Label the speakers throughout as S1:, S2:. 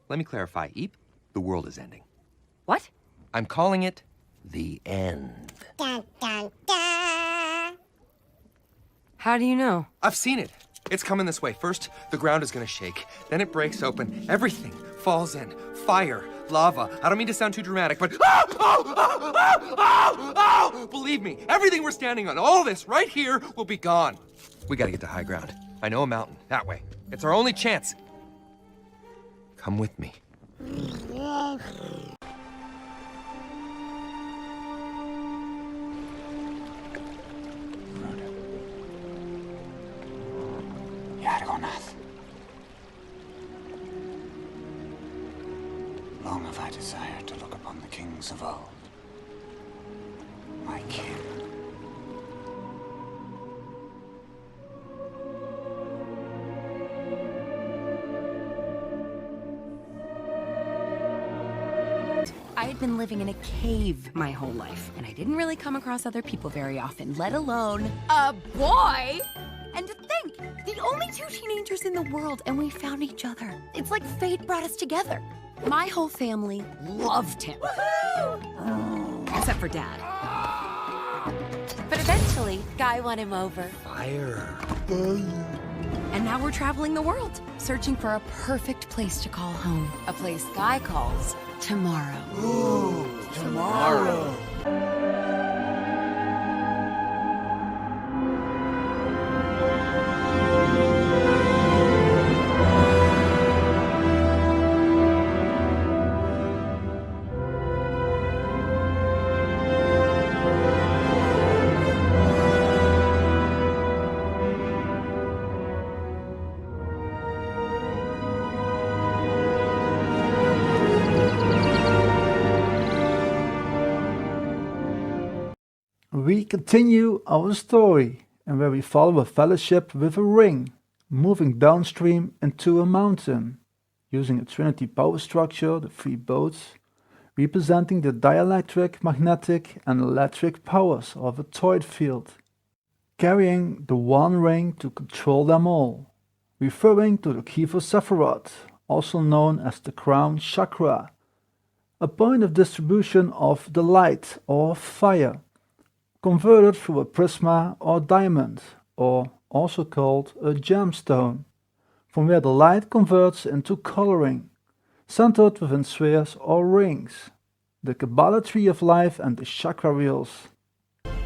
S1: let me clarify. Eep, the world is ending.
S2: What?
S1: I'm calling it the end.
S3: Dun, dun, dun.
S2: How do you know?
S1: I've seen it. It's coming this way. First, the ground is gonna shake. Then it breaks open. Everything falls in. Fire, lava. I don't mean to sound too dramatic, but believe me, everything we're standing on, all this right here, will be gone. We gotta get to high ground. I know a mountain. That way. It's our only chance. Come with me.
S4: Yargonath. Long have I desired to look upon the kings of old. My kin.
S2: I had been living in a cave my whole life, and I didn't really come across other people very often, let alone a boy! And to think, the only two teenagers in the world, and we found each other. It's like fate brought us together. My whole family loved him. Except for Dad. But eventually, Guy won him over.
S1: Fire.
S2: And now we're traveling the world, searching for a perfect place to call home. A place Guy calls tomorrow.
S1: Tomorrow.
S5: We continue our story, and where we follow a fellowship with a ring, moving downstream into a mountain, using a Trinity power structure, the three boats, representing the dielectric, magnetic and electric powers of a toroid field, carrying the one ring to control them all, referring to the Kiefer Sephiroth, also known as the crown chakra, a point of distribution of the light or fire, converted through a prisma or diamond, or also called a gemstone, from where the light converts into coloring, centered within spheres or rings, the Kabbalah tree of life and the chakra wheels.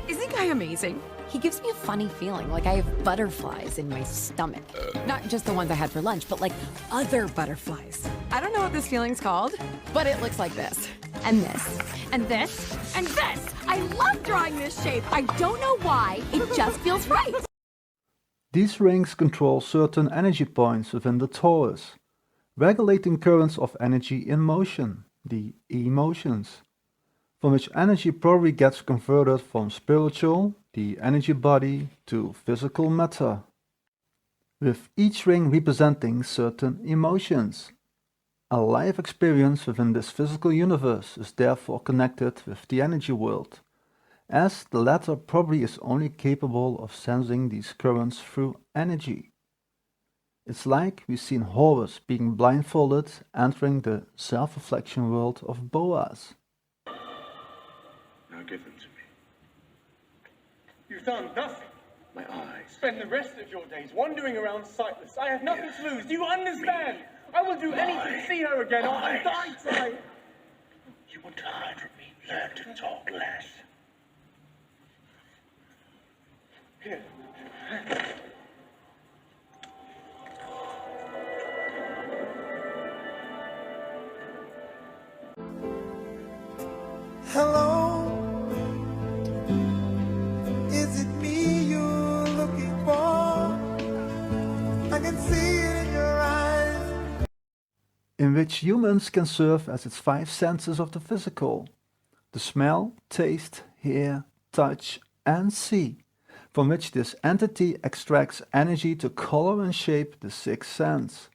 S2: Isn't Guy amazing? He gives me a funny feeling, like I have butterflies in my stomach. Not just the ones I had for lunch, but like other butterflies. I don't know what this feeling's called, but it looks like this. And this. And this. And this! I love drawing this shape! I don't know why, it just feels right!
S5: These rings control certain energy points within the torus, regulating currents of energy in motion, the emotions, from which energy probably gets converted from spiritual, the energy body, to physical matter, with each ring representing certain emotions. A life experience within this physical universe is therefore connected with the energy world, as the latter probably is only capable of sensing these currents through energy. It's like we've seen Horus being blindfolded entering the self-reflection world of Boaz.
S6: Now give them to me.
S7: You've done nothing.
S6: My eyes.
S7: Spend the rest of your days wandering around sightless. I have nothing to lose. Do you understand? I will do anything to see her again, or I'll die trying.
S6: You want to hide from me? Learn to talk less.
S7: Here.
S8: Hello, is it me you're looking for? I can see it in your eyes.
S5: In which humans can serve as its five senses of the physical: the smell, taste, hear, touch, and see, from which this entity extracts energy to color and shape the sixth sense,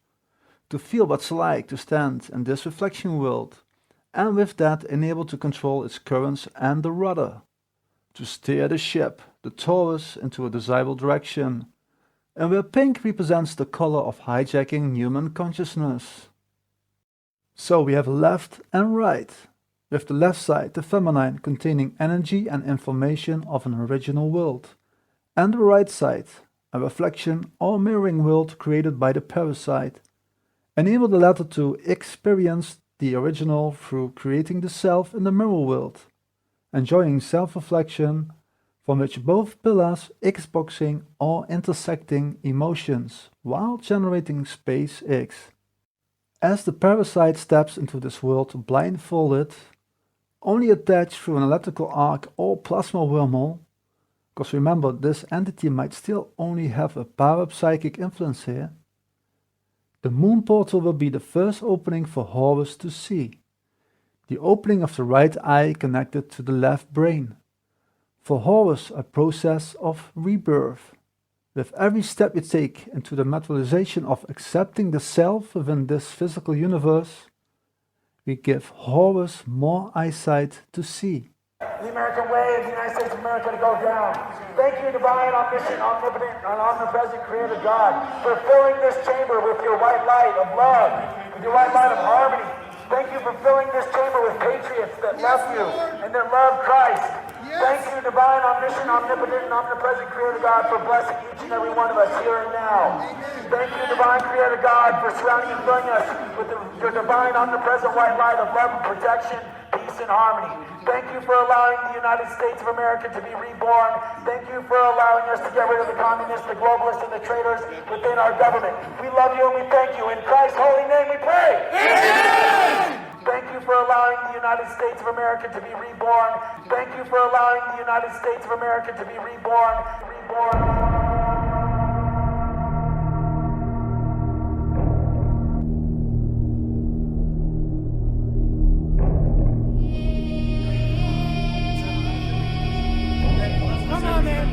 S5: to feel what it's like to stand in this reflection world, and with that enable to control its currents and the rudder, to steer the ship, the torus, into a desirable direction, and where pink represents the color of hijacking human consciousness. So we have left and right, with the left side the feminine containing energy and information of an original world, and the right side a reflection or mirroring world created by the parasite. Enable the latter to experience the original through creating the self in the mirror world, enjoying self-reflection from which both pillars Xboxing or intersecting emotions while generating space X. As the parasite steps into this world blindfolded, only attached through an electrical arc or plasma wormhole, because remember this entity might still only have a parapsychic influence here, the moon portal will be the first opening for Horus to see, the opening of the right eye connected to the left brain. For Horus, a process of rebirth. With every step you take into the materialization of accepting the self within this physical universe, we give Horus more eyesight to see.
S7: The American way is the United States of America to go down. Thank you, divine, omniscient, omnipotent, and omnipresent Creator God, for filling this chamber with your white light of love, with your white light of harmony. Thank you for filling this chamber with patriots that love you and that love Christ. Thank you, divine, omniscient, omnipotent, and omnipresent Creator God, for blessing each and every one of us here and now. Thank you, divine Creator God, for surrounding and filling us with your divine, omnipresent white light of love and protection, peace and harmony. Thank you for allowing the United States of America to be reborn. Thank you for allowing us to get rid of the communists, the globalists, and the traitors within our government. We love you and we thank you. In Christ's holy name we pray. Amen. Thank you for allowing the United States of America to be reborn. Thank you for allowing the United States of America to be reborn.
S8: Come on, man.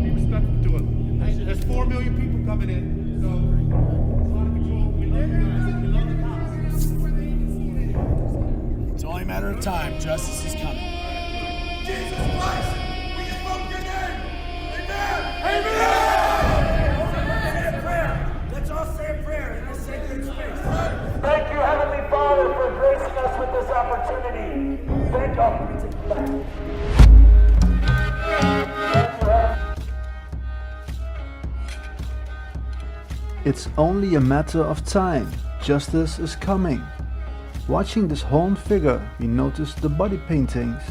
S8: Be respectful to him. There's 4 million people coming in, so it's out of control. We love you guys. We love the cops.
S9: It's only a matter of time. Justice is coming.
S8: Jesus Christ, we invoke your name. Amen. Amen.
S7: Let's all say a prayer in this sacred space. Thank you, Heavenly Father, for gracing us with this opportunity. Thank you.
S5: It's only a matter of time. Justice is coming. Watching this horned figure, we notice the body paintings.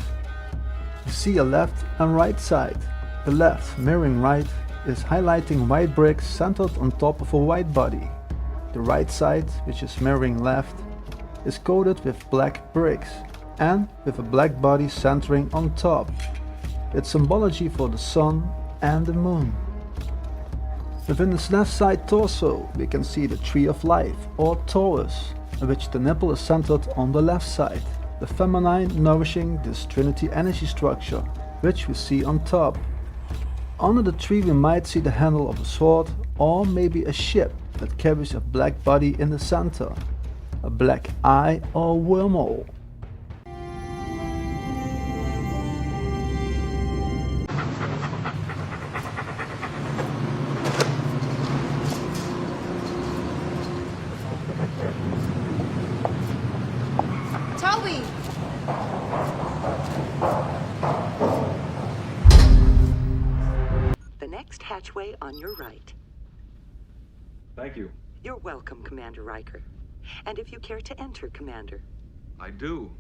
S5: We see a left and right side. The left, mirroring right, is highlighting white bricks centered on top of a white body. The right side, which is mirroring left, is coated with black bricks and with a black body centering on top. It's symbology for the sun and the moon. Within this left side torso, we can see the Tree of Life, or Taurus, in which the nipple is centered on the left side, the feminine nourishing this Trinity energy structure, which we see on top. Under the tree we might see the handle of a sword, or maybe a ship that carries a black body in the center, a black eye or wormhole.
S2: Toby!
S10: The next hatchway on your right.
S1: Thank you.
S10: You're welcome, Commander Riker. And if you care to enter, Commander.
S1: I do.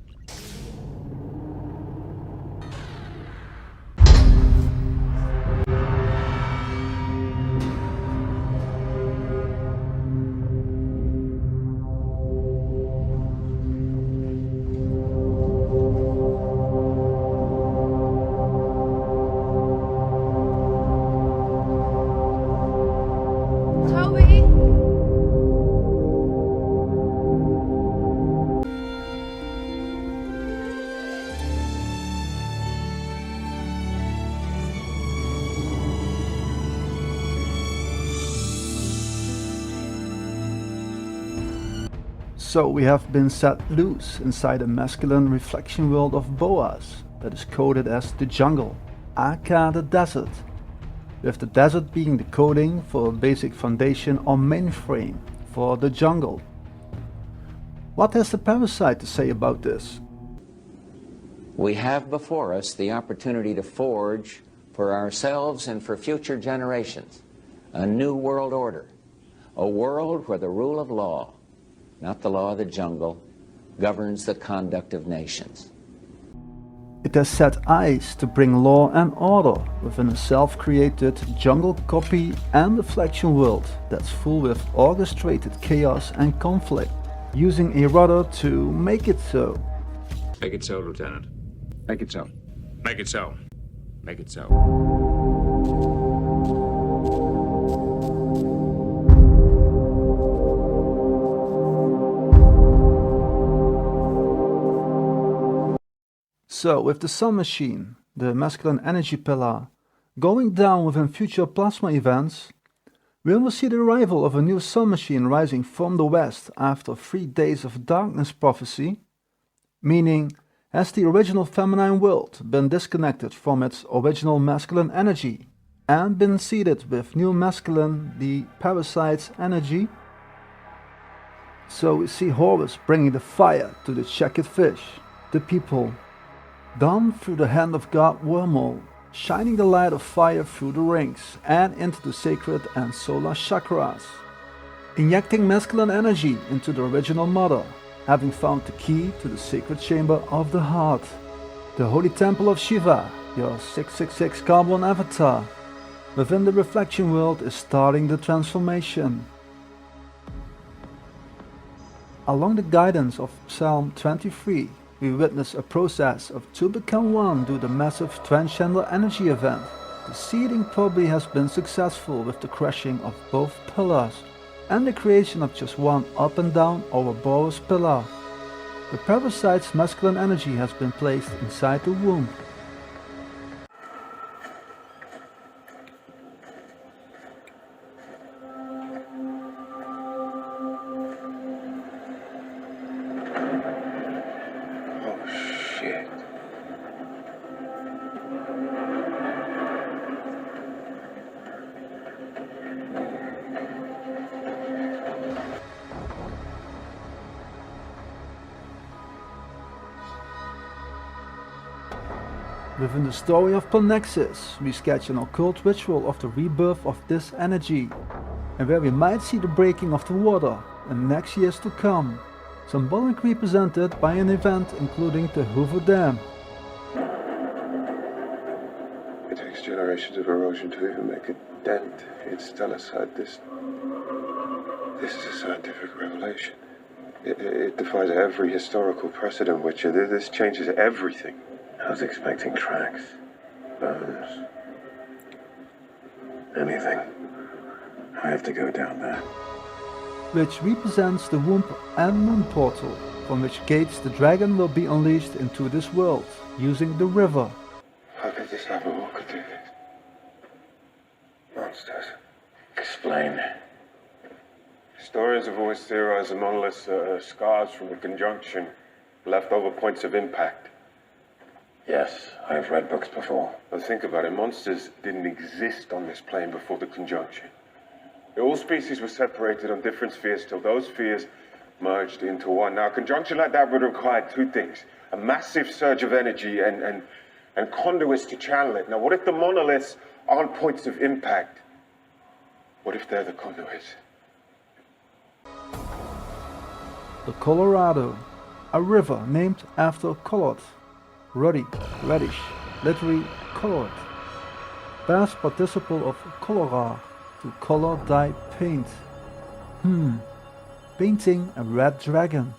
S2: Toby!
S5: So we have been set loose inside a masculine reflection world of Boaz that is coded as the jungle, aka the desert, with the desert being the coding for a basic foundation or mainframe for the jungle. What has the parasite to say about this?
S11: We have before us the opportunity to forge for ourselves and for future generations a new world order, a world where the rule of law, not the law of the jungle, governs the conduct of nations.
S5: It has set eyes to bring law and order within a self-created jungle copy and reflection world that's full with orchestrated chaos and conflict, using a rudder to make it so.
S12: Make it so, Lieutenant. Make it so. Make it so. Make it so.
S5: So, with the Sun Machine, the masculine energy pillar, going down within future plasma events, we will see the arrival of a new Sun Machine rising from the west after 3 days of darkness prophecy, meaning, has the original feminine world been disconnected from its original masculine energy and been seeded with new masculine, the parasite's energy? So we see Horus bringing the fire to the checkered fish, the people, done through the hand of God wormhole, shining the light of fire through the rings and into the sacred and solar chakras, injecting masculine energy into the original mother, having found the key to the sacred chamber of the heart, the holy temple of Shiva, your 666 carbon avatar, within the reflection world is starting the transformation. Along the guidance of Psalm 23, we witness a process of two become one due to the massive transgender energy event. The seeding probably has been successful with the crushing of both pillars and the creation of just one up and down Ouroboros pillar. The parasite's masculine energy has been placed inside the womb. Within the story of Polnexus, we sketch an occult ritual of the rebirth of this energy, and where we might see the breaking of the water in next years to come, symbolically represented by an event including the Hoover Dam.
S13: It takes generations of erosion to even make a dent in stellarcide. This is a scientific revelation. It defies every historical precedent, Witcher. This changes everything.
S14: I was expecting tracks, bones, anything. I have to go down there.
S5: Which represents the womb and moon portal, from which gates the dragon will be unleashed into this world, using the river.
S13: How did this happen? What could do this? Monsters.
S14: Explain.
S13: Historians have always theorized the monoliths are scars from the conjunction, leftover points of impact.
S14: Yes, I've read books before.
S13: But think about it, monsters didn't exist on this plane before the conjunction. All species were separated on different spheres till those spheres merged into one. Now, a conjunction like that would require two things: a massive surge of energy and conduits to channel it. Now, what if the monoliths aren't points of impact? What if they're the conduits?
S5: The Colorado, a river named after colored. Ruddy, reddish, literally colored. Past participle of colora, to color dye paint. Painting a red dragon.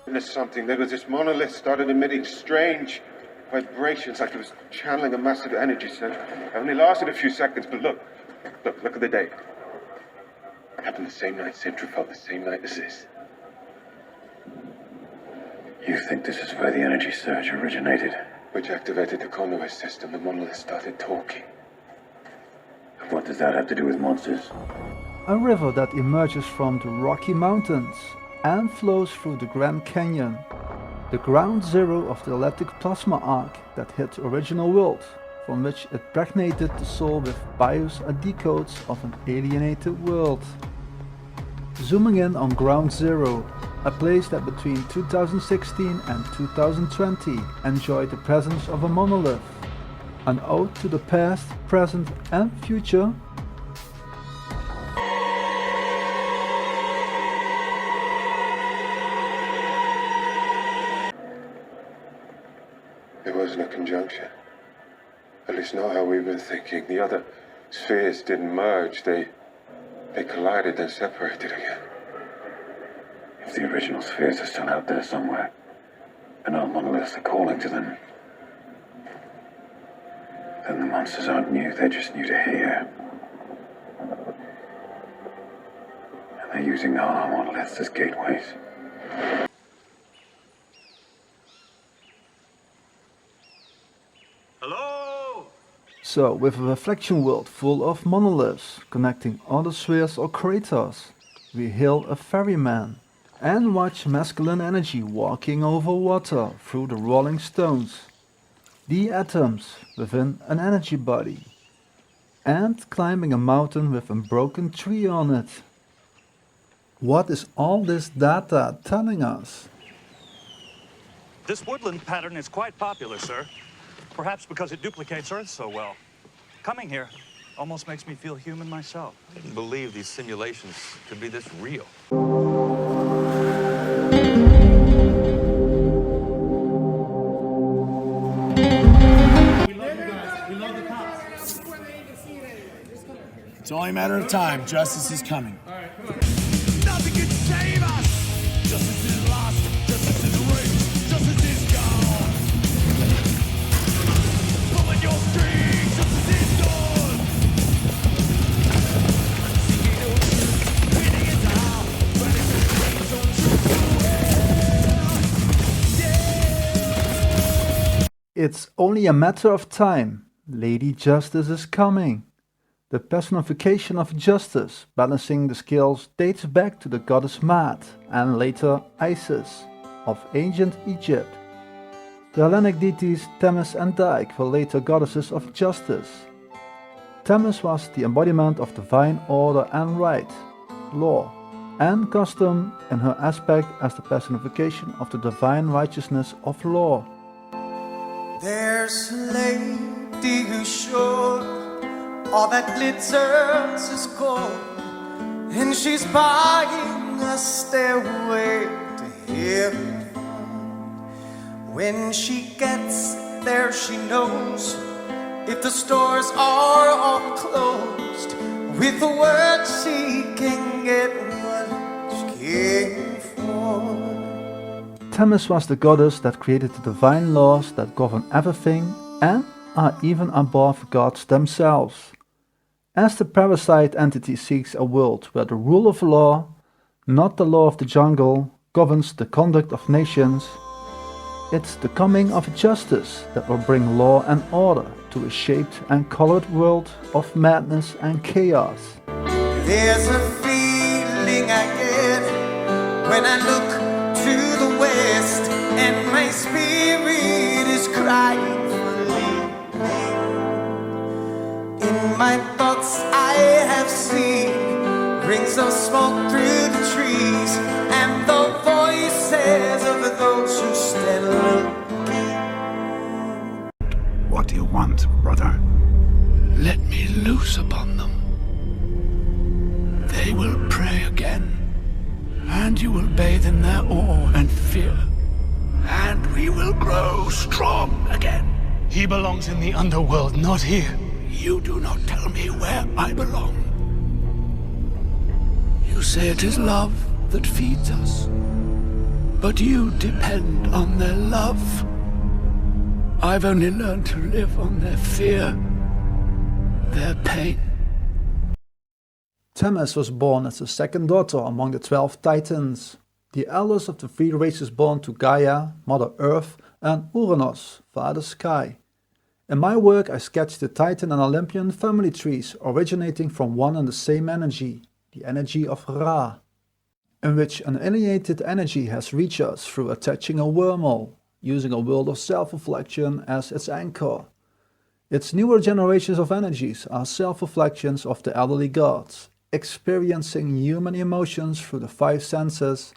S13: There's something. There was this monolith started emitting strange vibrations like it was channeling a massive energy center. It only lasted a few seconds, but look at the date. It happened the same night Sintra fell, the same night as this.
S14: You think this is where the energy surge originated?
S13: Which activated the conduit system. The monolith started talking.
S14: What does that have to do with monsters?
S5: A river that emerges from the Rocky Mountains and flows through the Grand Canyon, the ground zero of the galactic plasma arc that hit the original world, from which it impregnated the soul with bios and decodes of an alienated world. Zooming in on Ground Zero, a place that between 2016 and 2020 enjoyed the presence of a monolith. An ode to the past, present and future.
S13: It wasn't a conjunction. At least not how we've been thinking. The other spheres didn't merge. They collided, then separated again.
S14: If the original spheres are still out there somewhere, and our monoliths are calling to them, then the monsters aren't new, they're just new to here. And they're using our monoliths as gateways.
S5: So, with a reflection world full of monoliths connecting other spheres or craters, we hail a ferryman and watch masculine energy walking over water through the rolling stones, the atoms within an energy body, and climbing a mountain with a broken tree on it. What is all this data telling us?
S15: This woodland pattern is quite popular, sir. Perhaps because it duplicates Earth so well. Coming here almost makes me feel human myself.
S1: I didn't believe these simulations could be this real.
S9: It's only a matter of time. Justice is coming.
S8: Nothing can save us. Justice is lost. Justice is erased. Justice is gone. Pulling your strings. Justice is gone. Singing your truth. Winning it out. Running the streets on truth.
S5: It's only a matter of time. Lady Justice is coming. The personification of justice, balancing the scales, dates back to the goddess Maat and later Isis of ancient Egypt. The Hellenic deities Themis and Dike were later goddesses of justice. Themis was the embodiment of divine order and right, law, and custom in her aspect as the personification of the divine righteousness of law.
S16: There's a lady who's sure all that glitters is gold, and she's buying a stairway to heaven. When she gets there, she knows if the stores are all closed, with the word she can get what she came for.
S5: Themis was the goddess that created the divine laws that govern everything and are even above gods themselves. As the parasite entity seeks a world where the rule of law, not the law of the jungle, governs the conduct of nations, it's the coming of justice that will bring law and order to a shaped and colored world of madness and chaos.
S16: There's a feeling I get when I look to the west, and my spirit is crying. In my thoughts I have seen rings of smoke through the trees, and the voices of those who stand looking.
S17: What do you want, brother? Let me loose upon them. They will pray again, and you will bathe in their awe and fear, and we will grow strong again.
S9: He belongs in the underworld, not here.
S17: You do not tell me where I belong. You say it is love that feeds us, but you depend on their love. I've only learned to live on their fear, their pain.
S5: Themis was born as the second daughter among the 12 Titans, the eldest of the 3 races born to Gaia, Mother Earth, and Uranus, Father Sky. In my work I sketched the Titan and Olympian family trees originating from one and the same energy, the energy of Ra, in which an alienated energy has reached us through attaching a wormhole, using a world of self-reflection as its anchor. Its newer generations of energies are self-reflections of the elderly gods, experiencing human emotions through the five senses,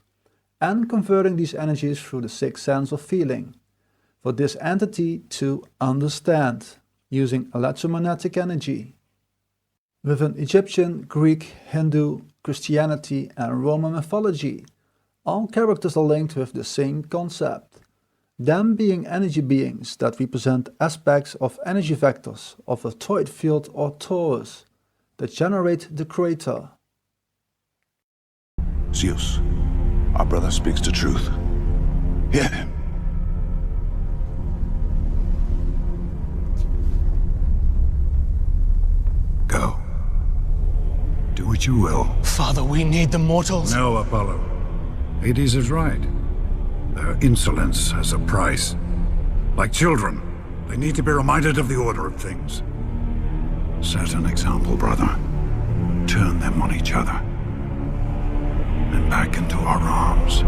S5: and converting these energies through the sixth sense of feeling, for this entity to understand, using electromagnetic energy. Within Egyptian, Greek, Hindu, Christianity, and Roman mythology, all characters are linked with the same concept, them being energy beings that represent aspects of energy vectors of a toroid field or torus that generate the creator.
S18: Zeus, our brother speaks the truth. Hear him. Go. Do what you will.
S9: Father, we need the mortals.
S12: No, Apollo. Hades is right. Their insolence has a price. Like children, they need to be reminded of the order of things.
S18: Set an example, brother. Turn them on each other. And back into our arms.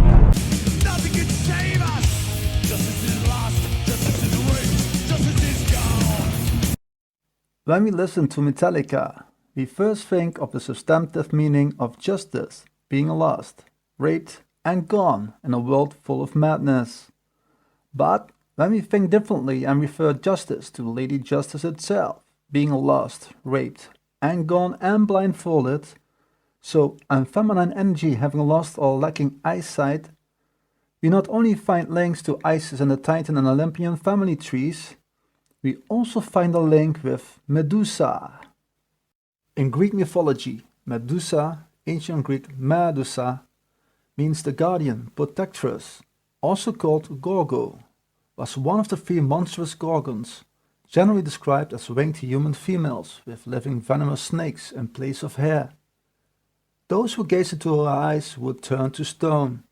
S9: Nothing can save us! Justice is lost, justice is erased, justice is gone!
S5: When we listen to Metallica, we first think of the substantive meaning of justice being lost, raped, and gone in a world full of madness. But when we think differently and refer justice to Lady Justice itself, being lost, raped, and gone and blindfolded, so and feminine energy having lost or lacking eyesight, we not only find links to Isis and the Titan and Olympian family trees, we also find a link with Medusa. In Greek mythology, Medusa, ancient Greek Medusa, means the guardian, protectress, also called Gorgo, was one of the three monstrous gorgons, generally described as winged human females with living venomous snakes in place of hair. Those who gazed into her eyes would turn to stone.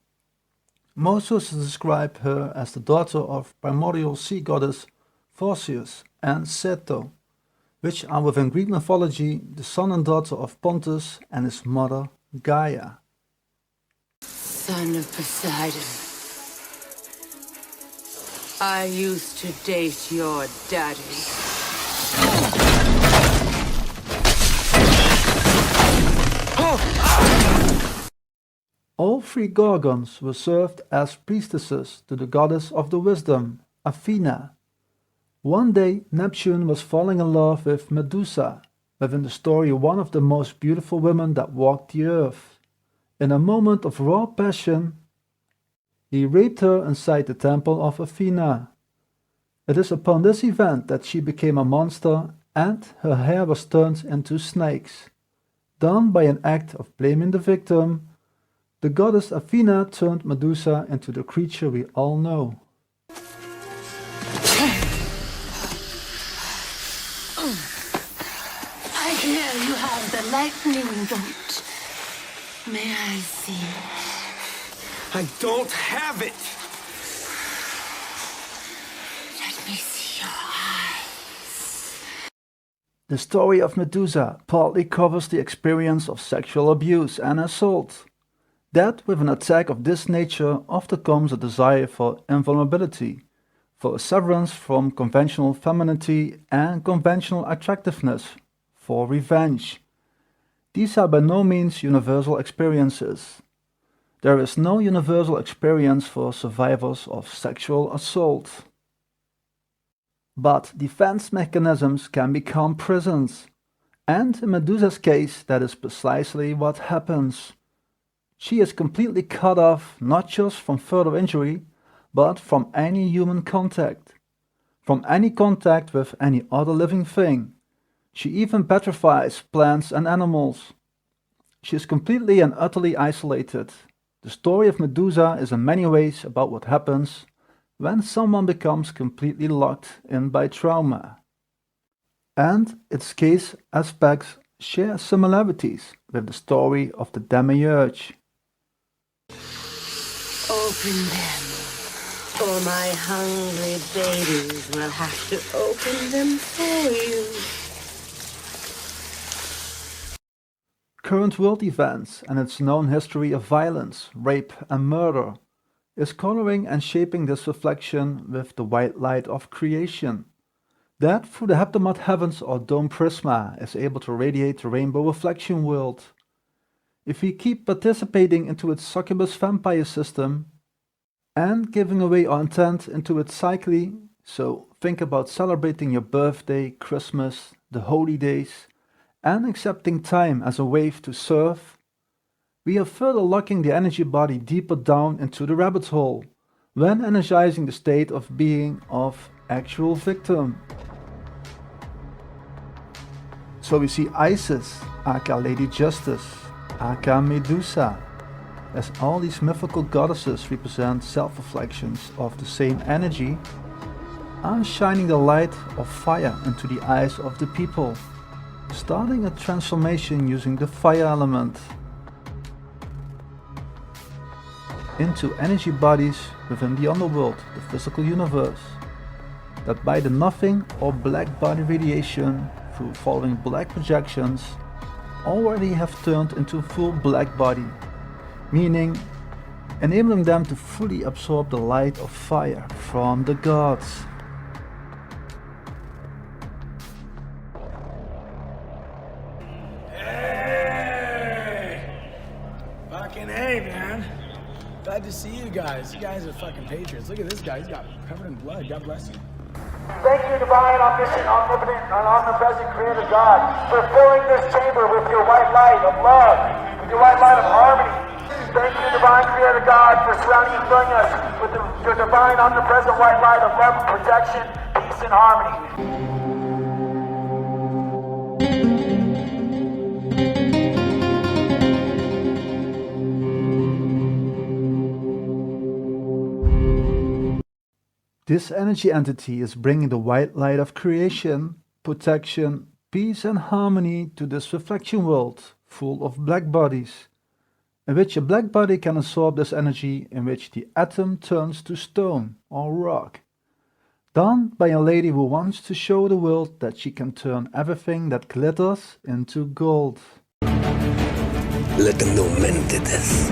S5: Most sources describe her as the daughter of primordial sea goddess Phorcys and Ceto, which are within Greek mythology the son and daughter of Pontus and his mother Gaia.
S19: Son of Poseidon, I used to date your daddy.
S5: All three Gorgons were served as priestesses to the goddess of the wisdom, Athena. One day Neptune was falling in love with Medusa, within the story one of the most beautiful women that walked the earth. In a moment of raw passion, he raped her inside the temple of Athena. It is upon this event that she became a monster and her hair was turned into snakes. Done by an act of blaming the victim, the goddess Athena turned Medusa into the creature we all know.
S19: I hear you have the lightning bolt. May I see it?
S9: I don't have it!
S19: Let me see your eyes.
S5: The story of Medusa partly covers the experience of sexual abuse and assault. That with an attack of this nature often comes a desire for invulnerability, for a severance from conventional femininity and conventional attractiveness, for revenge. These are by no means universal experiences. There is no universal experience for survivors of sexual assault. But defense mechanisms can become prisons, and in Medusa's case that is precisely what happens. She is completely cut off not just from further injury, but from any human contact. From any contact with any other living thing. She even petrifies plants and animals. She is completely and utterly isolated. The story of Medusa is in many ways about what happens when someone becomes completely locked in by trauma. And its case aspects share similarities with the story of the Demiurge.
S19: Open them, or my hungry babies will have to open them for you.
S5: Current world events and its known history of violence, rape and murder is coloring and shaping this reflection with the white light of creation, that through the heptamet heavens or dome prisma is able to radiate the rainbow reflection world, if we keep participating into its succubus vampire system and giving away our intent into its cycle, so think about celebrating your birthday, Christmas, the holy days, and accepting time as a wave to serve, we are further locking the energy body deeper down into the rabbit hole, when energizing the state of being of actual victim. So we see Isis, aka Lady Justice, aka Medusa, as all these mythical goddesses represent self-reflections of the same energy, are shining the light of fire into the eyes of the people, starting a transformation using the fire element into energy bodies within the underworld, the physical universe, that by the nothing or black body radiation through following black projections already have turned into full black body, meaning enabling them to fully absorb the light of fire from the gods.
S20: Hey! Fucking hey, man. Glad to see you guys. You guys are fucking patriots. Look at this guy. He's got covered in blood. God bless you.
S7: Thank you, divine, omniscient, omnipotent, and omnipresent creator God, for filling this chamber with your white light of love, with your white light of harmony. Thank you, divine creator God, for surrounding and filling us with your divine, omnipresent white light of love, protection, peace, and harmony.
S5: This energy entity is bringing the white light of creation, protection, peace and harmony to this reflection world full of black bodies, in which a black body can absorb this energy, in which the atom turns to stone or rock, done by a lady who wants to show the world that she can turn everything that glitters into gold.
S9: Let them know men did this.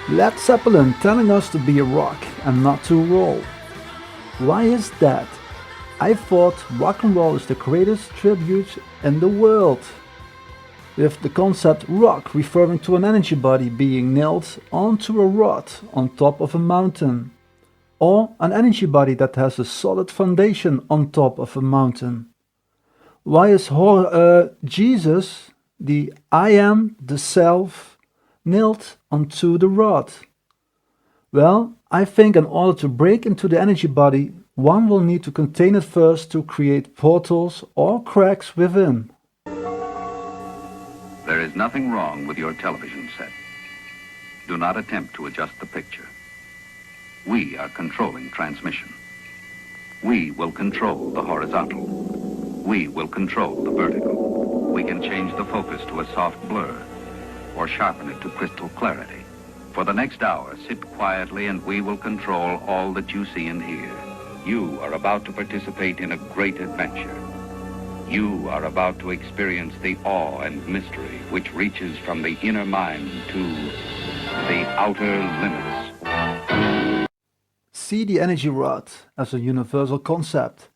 S5: Led Zeppelin telling us to be a rock and not to roll. Why is that? I thought rock and roll is the greatest tribute in the world, with the concept rock referring to an energy body being nailed onto a rod on top of a mountain, or an energy body that has a solid foundation on top of a mountain. Why is Jesus, the I am, the self, nailed onto the rod? Well, I think in order to break into the energy body, one will need to contain it first to create portals or cracks within.
S21: There is nothing wrong with your television set. Do not attempt to adjust the picture. We are controlling transmission. We will control the horizontal. We will control the vertical. We can change the focus to a soft blur or sharpen it to crystal clarity. For the next hour, sit quietly and we will control all that you see and hear. You are about to participate in a great adventure. You are about to experience the awe and mystery which reaches from the inner mind to the outer limits.
S5: see the energy rod as a universal concept.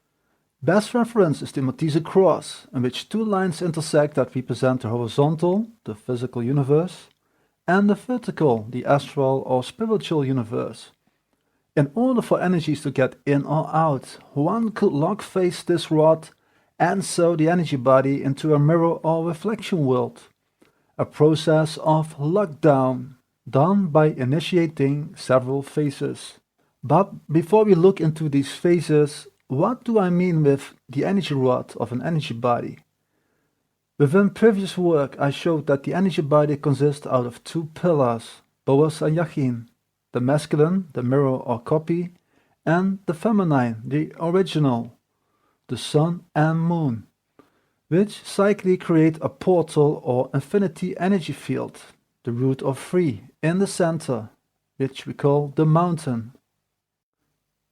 S5: Best reference is the Maltese cross, in which two lines intersect that represent the horizontal, the physical universe, and the vertical, the astral or spiritual universe. In order for energies to get in or out, one could lock face this rod and sew the energy body into a mirror or reflection world. A process of lockdown, done by initiating several phases. But before we look into these phases, what do I mean with the energy rod of an energy body? Within previous work I showed that the energy body consists out of two pillars, Boaz and Yachin, the masculine, the mirror or copy, and the feminine, the original, the sun and moon, which cyclically create a portal or infinity energy field, the root of three, in the center, which we call the mountain.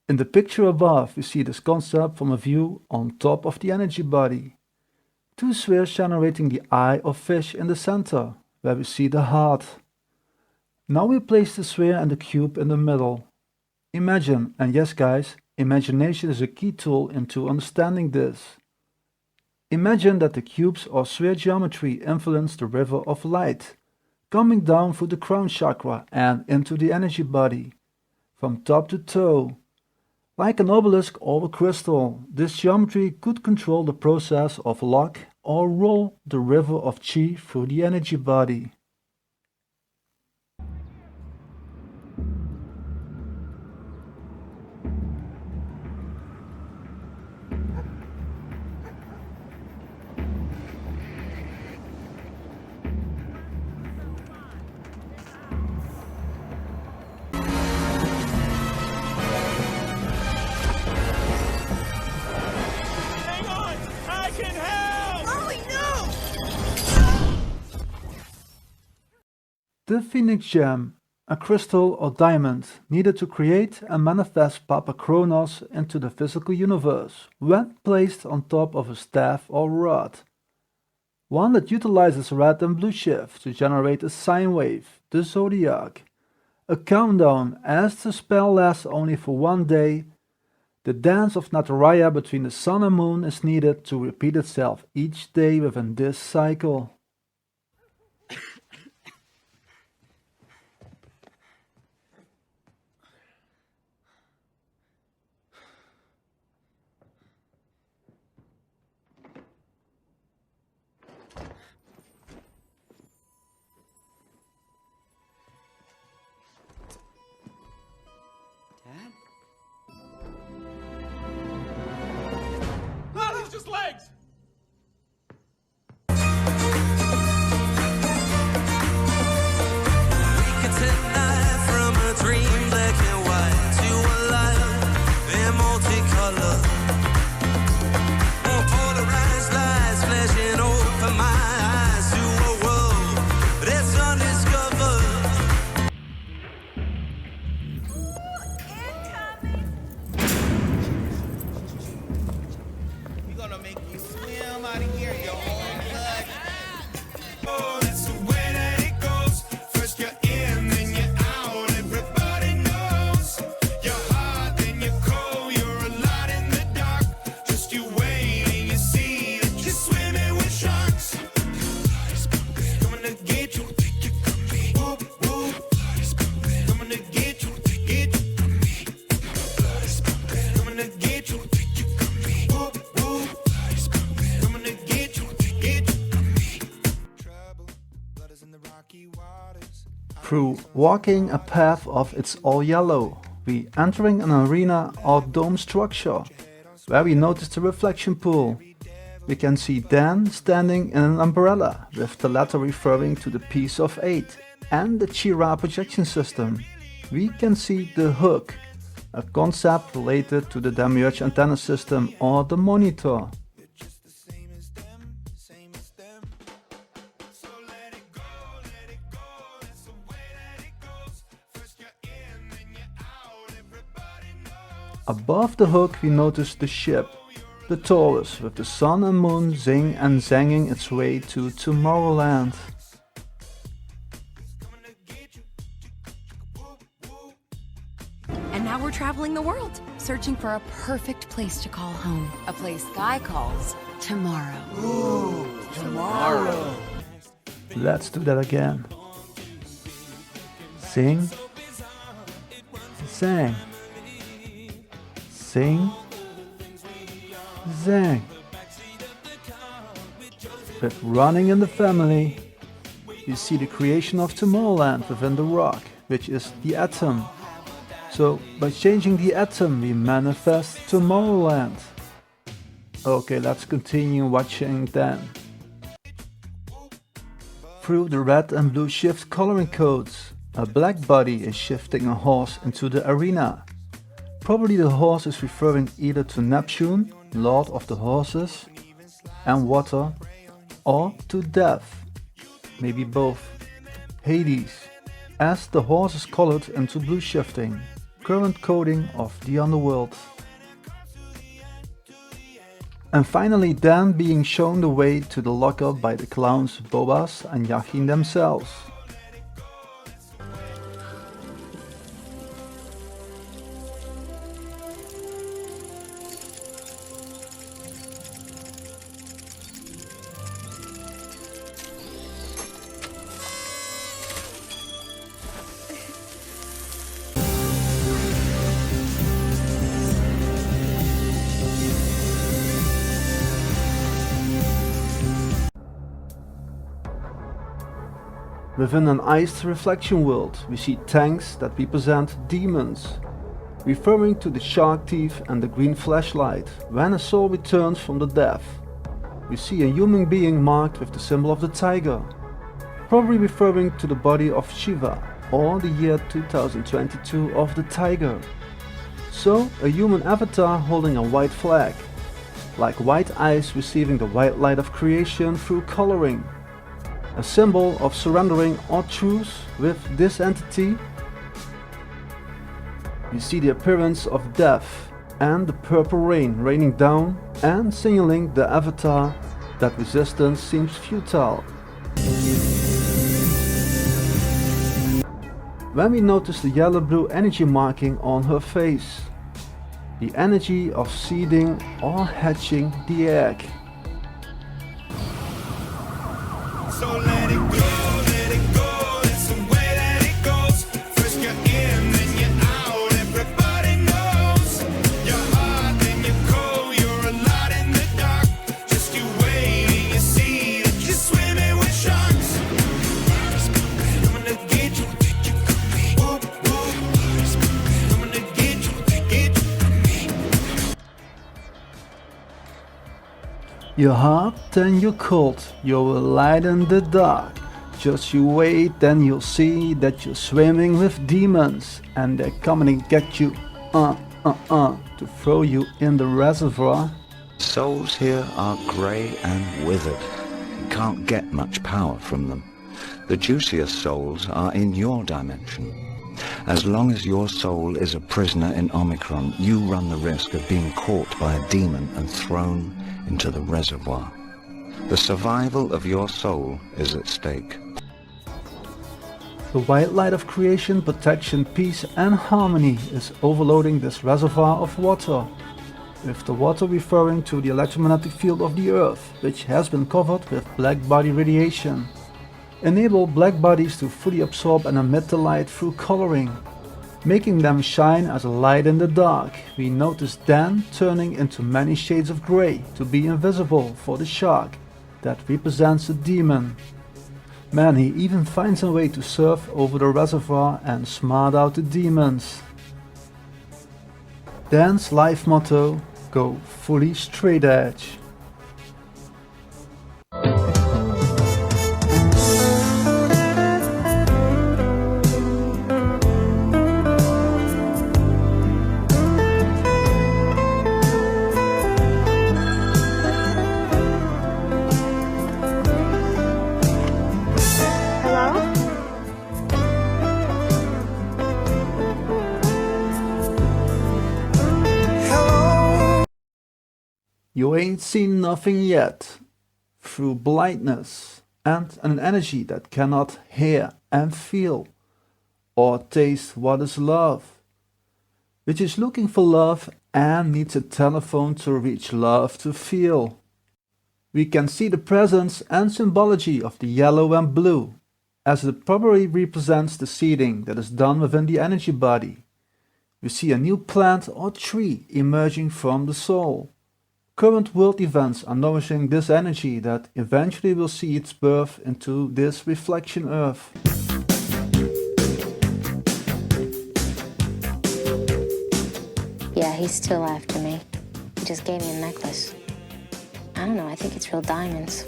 S5: In the picture above, we see this concept from a view on top of the energy body. Two spheres generating the eye of fish in the center, where we see the heart. Now we place the sphere and the cube in the middle. Imagine, and yes guys, imagination is a key tool into understanding this. Imagine that the cubes or sphere geometry influence the river of light, coming down through the crown chakra and into the energy body, from top to toe. Like an obelisk or a crystal, this geometry could control the process of lock or roll the river of chi through the energy body. The Phoenix Gem, a crystal or diamond needed to create and manifest Papa Kronos into the physical universe when placed on top of a staff or rod. One that utilizes red and blue shift to generate a sine wave, the zodiac. A countdown as the spell lasts only for one day. The dance of Nataraya between the sun and moon is needed to repeat itself each day within this cycle.
S9: Legs!
S5: Through walking a path of It's All Yellow, we entering an arena or dome structure, where we notice the reflection pool. We can see Dan standing in an umbrella, with the letter referring to the piece of 8, and the Chi-Ra projection system. We can see the hook, a concept related to the Demiurge antenna system or the monitor. Above the hook we notice the ship, the Taurus, with the sun and moon zing and zanging its way to Tomorrowland.
S2: And now we're traveling the world, searching for a perfect place to call home. A place Guy calls tomorrow.
S20: Ooh, tomorrow.
S5: Let's do that again. Sing, sang, sing, zang. With Running in the Family, you see the creation of Tomorrowland within the rock, which is the atom. So by changing the atom, we manifest Tomorrowland. Okay, let's continue watching then. Through the red and blue shift coloring codes, a black body is shifting a horse into the arena. Probably the horse is referring either to Neptune, Lord of the Horses, and Water, or to Death, maybe both, Hades, as the horse is colored into blue shifting, current coding of the underworld. And finally Dan being shown the way to the locker by the clowns Bobas and Yachin themselves. Within an iced reflection world, we see tanks that represent demons, referring to the shark teeth and the green flashlight when a soul returns from the death. We see a human being marked with the symbol of the tiger, probably referring to the body of Shiva or the year 2022 of the tiger. So a human avatar holding a white flag, like white eyes receiving the white light of creation through coloring. A symbol of surrendering or truce with this entity. You see the appearance of death and the purple rain raining down and signaling the avatar that resistance seems futile. When we notice the yellow-blue energy marking on her face, the energy of seeding or hatching the egg.
S9: So let it go, it's the way that it goes. First you're in, then you're out, everybody knows. You're hot, then you're cold, you're a lot in the dark. Just you wait and you see that you're swimming with sharks. I'm gonna get you, whoop, whoop. I'm gonna get you.
S5: You're hot, then you're cold, you're a light in the dark. Just you wait, then you'll see that you're swimming with demons, and they're coming to get you, to throw you in the reservoir.
S3: Souls here are grey and withered. You can't get much power from them. The juiciest souls are in your dimension. As long as your soul is a prisoner in Omicron, you run the risk of being caught by a demon and thrown into the reservoir. The survival of your soul is at stake.
S5: The white light of creation, protection, peace and harmony is overloading this reservoir of water, with the water referring to the electromagnetic field of the Earth, which has been covered with black body radiation. Enable black bodies to fully absorb and emit the light through coloring, making them shine as a light in the dark. We notice Dan turning into many shades of grey to be invisible for the shark that represents a demon. Man, he even finds a way to surf over the reservoir and smart out the demons. Dan's life motto: go fully straight edge. You ain't seen nothing yet. Through blindness and an energy that cannot hear and feel or taste what is love. which is looking for love and needs a telephone to reach love to feel. We can see the presence and symbology of the yellow and blue, as it probably represents the seeding that is done within the energy body. We see a new plant or tree emerging from the soul. Current world events are nourishing this energy that eventually will see its birth into this reflection earth.
S4: Yeah, he's still after me. He just gave me a necklace. I don't know, I think it's real diamonds.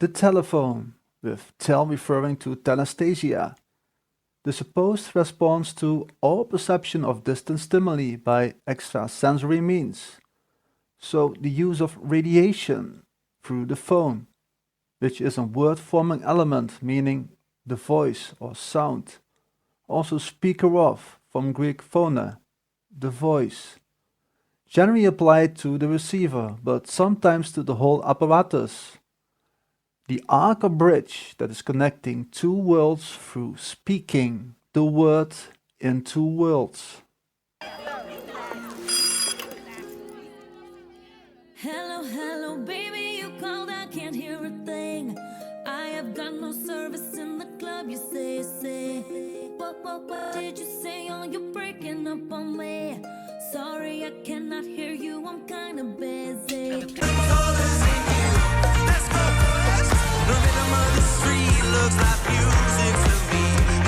S5: The telephone, with tel referring to telesthesia, the supposed response to all perception of distant stimuli by extrasensory means. So the use of radiation through the phone, which is a word-forming element meaning the voice or sound. Also speaker of, from Greek phone, the voice. Generally applied to the receiver, but sometimes to the whole apparatus. The arc or bridge that is connecting two worlds through speaking the word in two worlds.
S22: Hello, hello, baby, you called, I can't hear a thing. I have got no service in the club, you say. What did you say? Oh, you're breaking up on me. Sorry, I cannot hear you, I'm kinda busy.
S9: The rhythm of the street looks like music to me.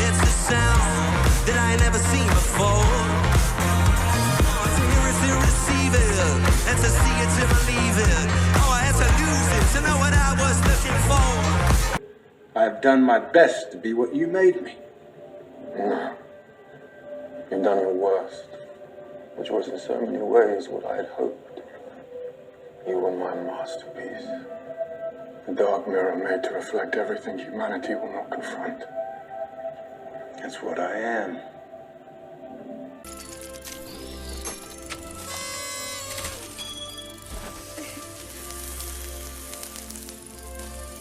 S9: It's a sound that I ain't never seen before. To hear it, to receive it, and to see it, to believe it. Oh, I had to lose it to know what I was looking for.
S23: I've done my best to be what you made me.
S13: No. You've done your worst, which was in so many ways what I had hoped. You were my masterpiece. A dark mirror made to reflect everything humanity will not confront. That's what I am.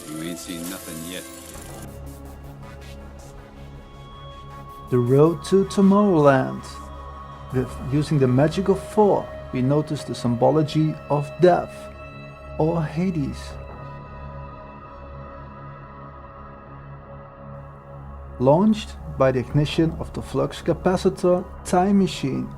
S24: You ain't seen nothing yet.
S5: The road to Tomorrowland. With using the magic of 4, we notice the symbology of death, or Hades. Launched by the ignition of the flux capacitor time machine.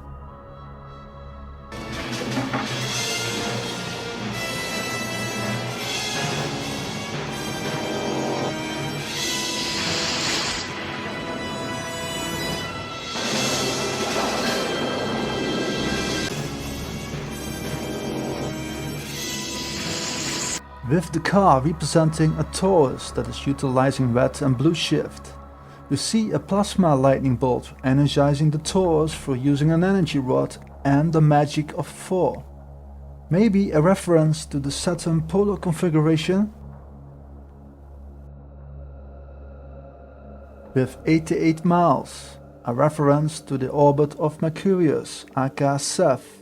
S5: With the car representing a Taurus that is utilizing red and blue shift. We see a plasma lightning bolt energizing the Taurus for using an energy rod and the magic of 4. Maybe a reference to the Saturn polar configuration? With 88 miles, a reference to the orbit of Mercurius, aka Seth,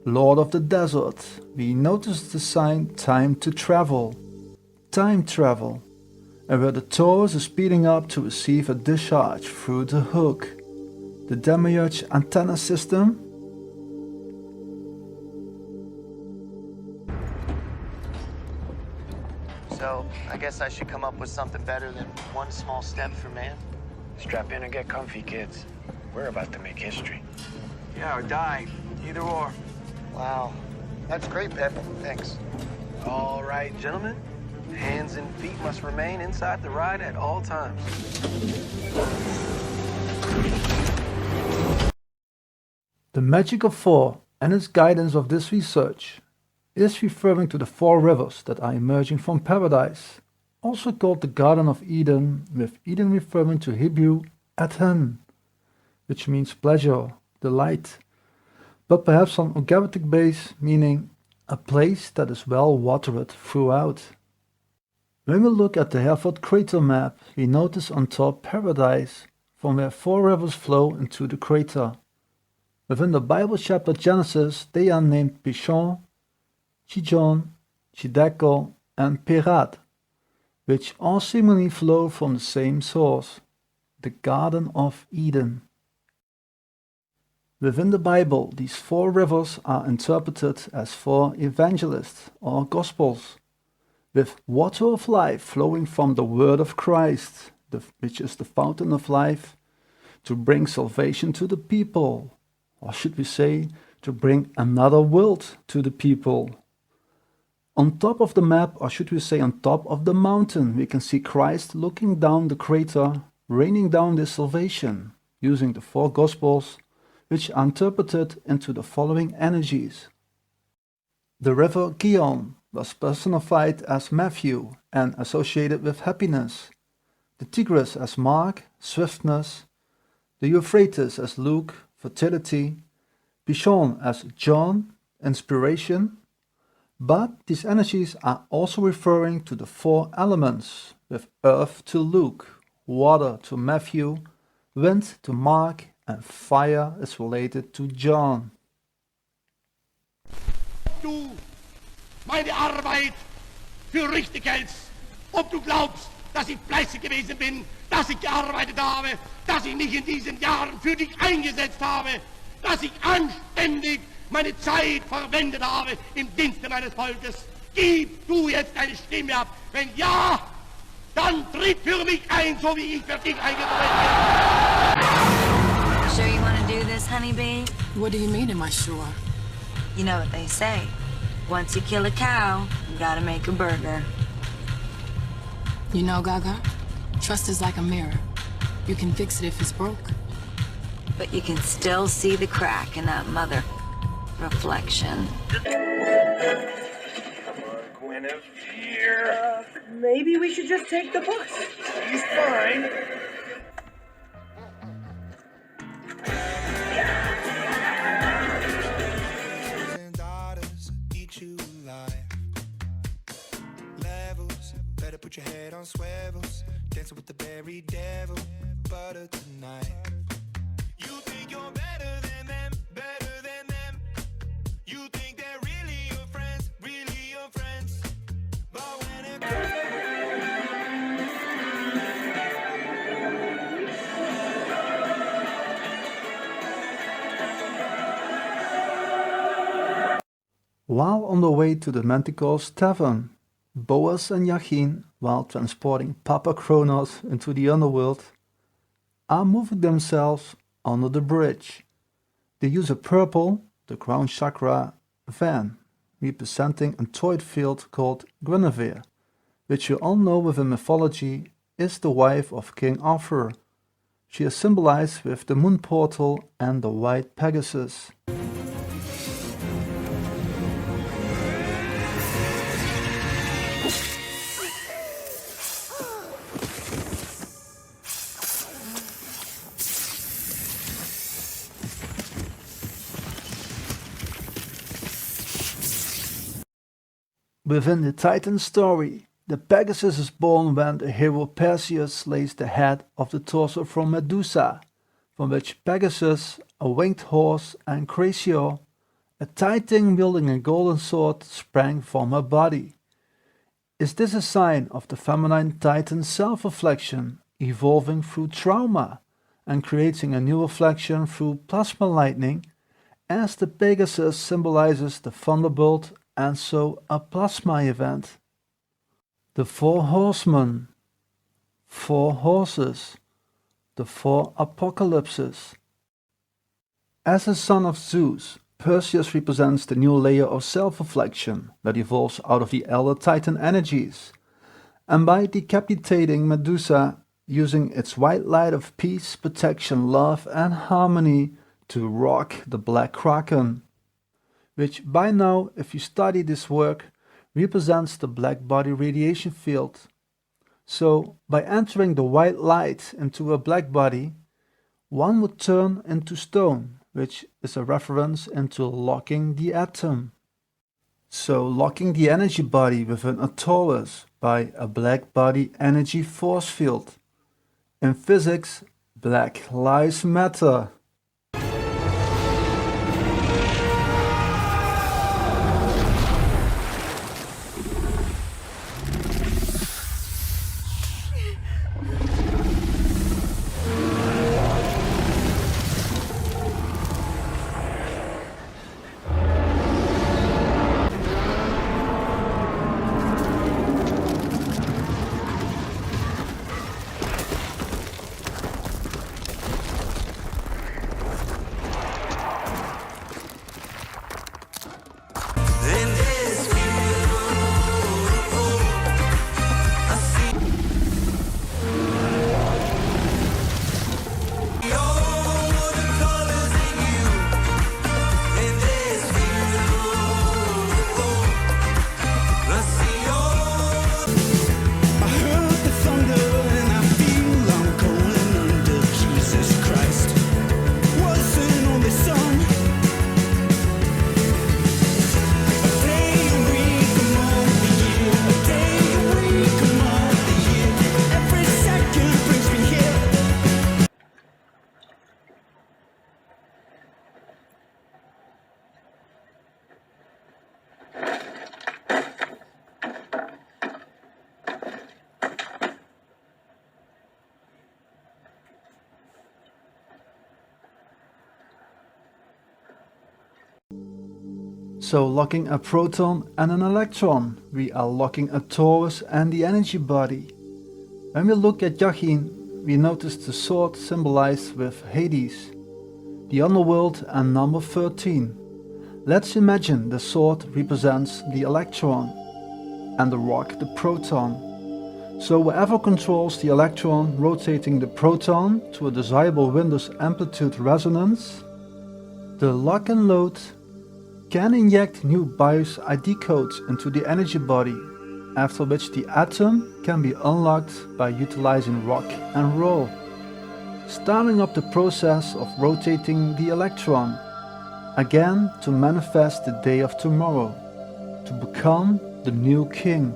S5: Lord of the Desert. We notice the sign time to travel. Time travel. And where the Taurus is speeding up to receive a discharge through the hook. The Demiurge antenna system.
S25: So, I guess I should come up with something better than one small step for man.
S20: Strap in and get comfy, kids. We're about to make history.
S25: Yeah, or die. Either or. Wow. That's great, Pep. Thanks.
S20: All right, gentlemen. Hands and feet must remain inside the ride at all times.
S5: The magic of 4 and its guidance of this research is referring to the 4 rivers that are emerging from paradise, also called the Garden of Eden, with Eden referring to Hebrew Eden, which means pleasure, delight, but perhaps on Ugaritic base meaning a place that is well watered throughout. When we look at the Hereford crater map, we notice on top paradise, from where 4 rivers flow into the crater. Within the Bible chapter Genesis, they are named Pishon, Gihon, Jiddekel, and Perat, which all seemingly flow from the same source, the Garden of Eden. Within the Bible, these 4 rivers are interpreted as 4 evangelists or gospels, with water of life flowing from the word of Christ, which is the fountain of life, to bring salvation to the people, or should we say, to bring another world to the people. On top of the map, or should we say on top of the mountain, we can see Christ looking down the crater, raining down this salvation, using the 4 gospels, which are interpreted into the following energies. The river Gihon was personified as Matthew and associated with happiness, the Tigris as Mark, swiftness, the Euphrates as Luke, fertility, Pishon as John, inspiration. But these energies are also referring to the 4 elements, with earth to Luke, water to Matthew, wind to Mark, and fire is related to John.
S8: Du meine Arbeit für richtig hältst, ob du glaubst, dass ich fleißig gewesen bin, dass ich gearbeitet habe, dass ich mich in diesen Jahren für dich eingesetzt habe, dass ich anständig meine Zeit verwendet habe im Dienste meines Volkes. Gib du jetzt deine Stimme ab. Wenn ja, dann tritt für mich ein, so wie ich für dich eingetreten bin.
S6: Sure you want to do this, honeybee?
S10: What do you mean, am I sure?
S6: You know what they say. Once you kill a cow, you gotta make a burger.
S10: You know, Gaga, trust is like a mirror. You can fix it if it's broke.
S6: But you can still see the crack in that mother reflection.
S8: Guinevere.
S11: Maybe we should just take the bus.
S8: He's fine.
S9: Better put your head on swivels, dancing with the berry devil, butter tonight. You think you're better than them, better than them. You think they're really your friends, but when it
S5: While on the way to the Manticore's tavern, Boaz and Yachin, while transporting Papa Kronos into the underworld, are moving themselves under the bridge. They use a purple, the crown chakra, van, representing a toid field called Guinevere, which you all know within mythology is the wife of King Arthur. She is symbolized with the moon portal and the white Pegasus. Within the Titan story, the Pegasus is born when the hero Perseus slays the head of the torso from Medusa, from which Pegasus, a winged horse, and Cracio, a Titan wielding a golden sword, sprang from her body. Is this a sign of the feminine Titan's self-reflection, evolving through trauma, and creating a new reflection through plasma lightning, as the Pegasus symbolizes the thunderbolt and so a plasma event? The 4 horsemen, 4 horses, the 4 apocalypses. As a son of Zeus, Perseus represents the new layer of self-reflection that evolves out of the elder Titan energies, and by decapitating Medusa, using its white light of peace, protection, love and harmony to rock the Black Kraken, which by now, if you study this work, represents the black body radiation field. So, by entering the white light into a black body, one would turn into stone, which is a reference into locking the atom. So, locking the energy body within a torus by a black body energy force field. In physics, Black Lives Matter. So locking a proton and an electron, we are locking a torus and the energy body. When we look at Yachin, we notice the sword symbolized with Hades, the underworld and number 13. Let's imagine the sword represents the electron and the rock the proton. So whoever controls the electron rotating the proton to a desirable Windus amplitude resonance, the lock and load can inject new BIOS ID codes into the energy body, after which the atom can be unlocked by utilizing rock and roll, starting up the process of rotating the electron, again to manifest the day of tomorrow, to become the new king.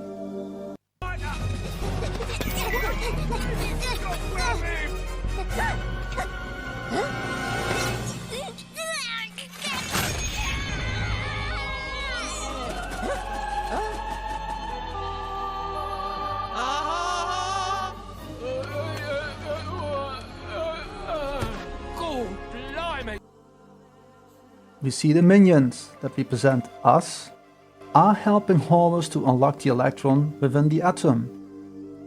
S5: We see the minions that represent us are helping Horus to unlock the electron within the atom.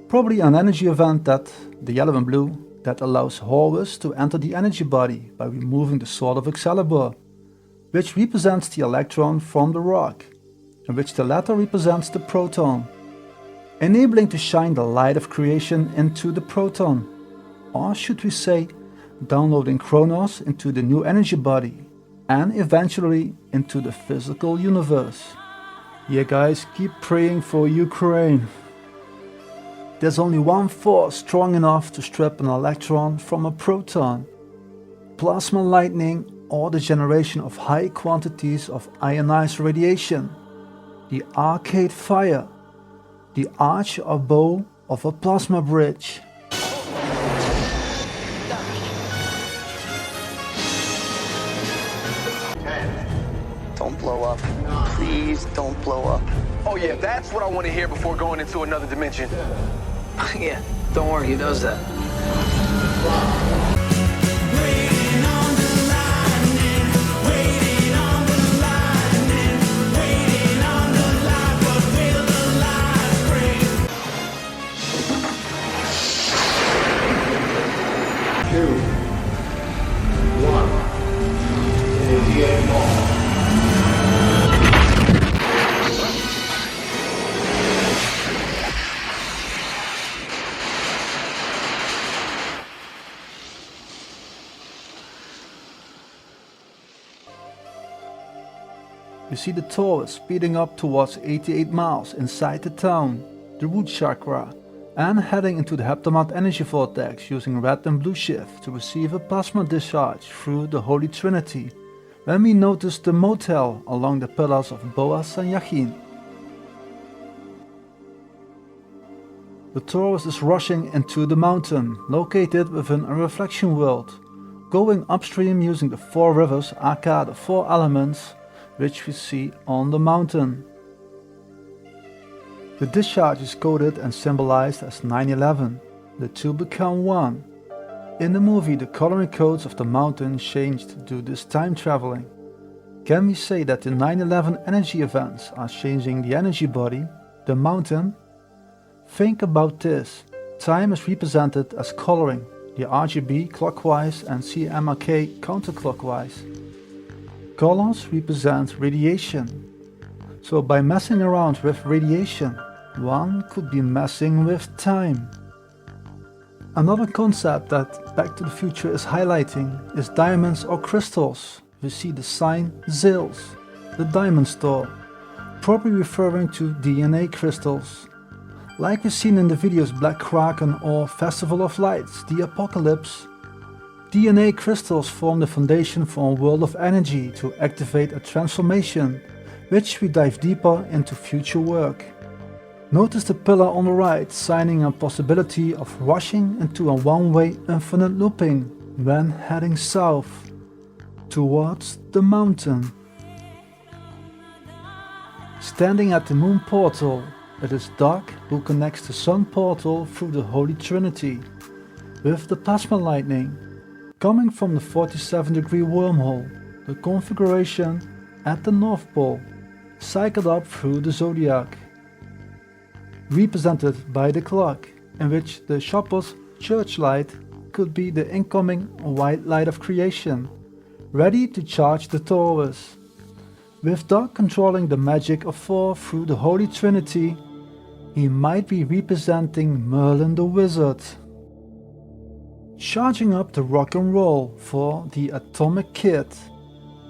S5: Probably an energy event, that the yellow and blue, that allows Horus to enter the energy body by removing the sword of Excalibur, which represents the electron from the rock, and which the latter represents the proton, enabling to shine the light of creation into the proton, or should we say, downloading Kronos into the new energy body, and eventually into the physical universe. Yeah guys, keep praying for Ukraine. There's only one force strong enough to strip an electron from a proton: plasma lightning, or the generation of high quantities of ionized radiation, the arcade fire, the arch or bow of a plasma bridge.
S25: Don't blow up. Please don't blow up.
S1: Oh yeah, that's what I want to hear before going into another dimension.
S25: Yeah, don't worry, he does that.
S5: You see the Taurus speeding up towards 88 miles inside the town, the root chakra, and heading into the Heptamat energy vortex using red and blue shift to receive a plasma discharge through the Holy Trinity, when we notice the motel along the pillars of Boaz and Yachin. The Taurus is rushing into the mountain, located within a reflection world, going upstream using the 4 rivers aka the 4 elements, which we see on the mountain. The discharge is coded and symbolized as 9/11. The two become one. In the movie, the coloring codes of the mountain changed due to this time traveling. Can we say that the 9/11 energy events are changing the energy body, the mountain? Think about this. Time is represented as coloring, the RGB clockwise and CMYK counterclockwise. Colors represent radiation. So by messing around with radiation, one could be messing with time. Another concept that Back to the Future is highlighting is diamonds or crystals. We see the sign Zales, the diamond store, probably referring to DNA crystals. Like we've seen in the videos Black Kraken or Festival of Lights, The Apocalypse, DNA crystals form the foundation for a world of energy to activate a transformation, which we dive deeper into future work. Notice the pillar on the right signing a possibility of rushing into a one-way infinite looping when heading south towards the mountain. Standing at the moon portal, it is Doc who connects the sun portal through the Holy Trinity with the plasma lightning coming from the 47-degree wormhole, the configuration at the North Pole. cycled up through the zodiac, represented by the clock, in which the shopper's church light could be the incoming white light of creation, ready to charge the Taurus. With Doc controlling the magic of Thor through the Holy Trinity, he might be representing Merlin the Wizard. Charging up the rock and roll for the Atomic Kid,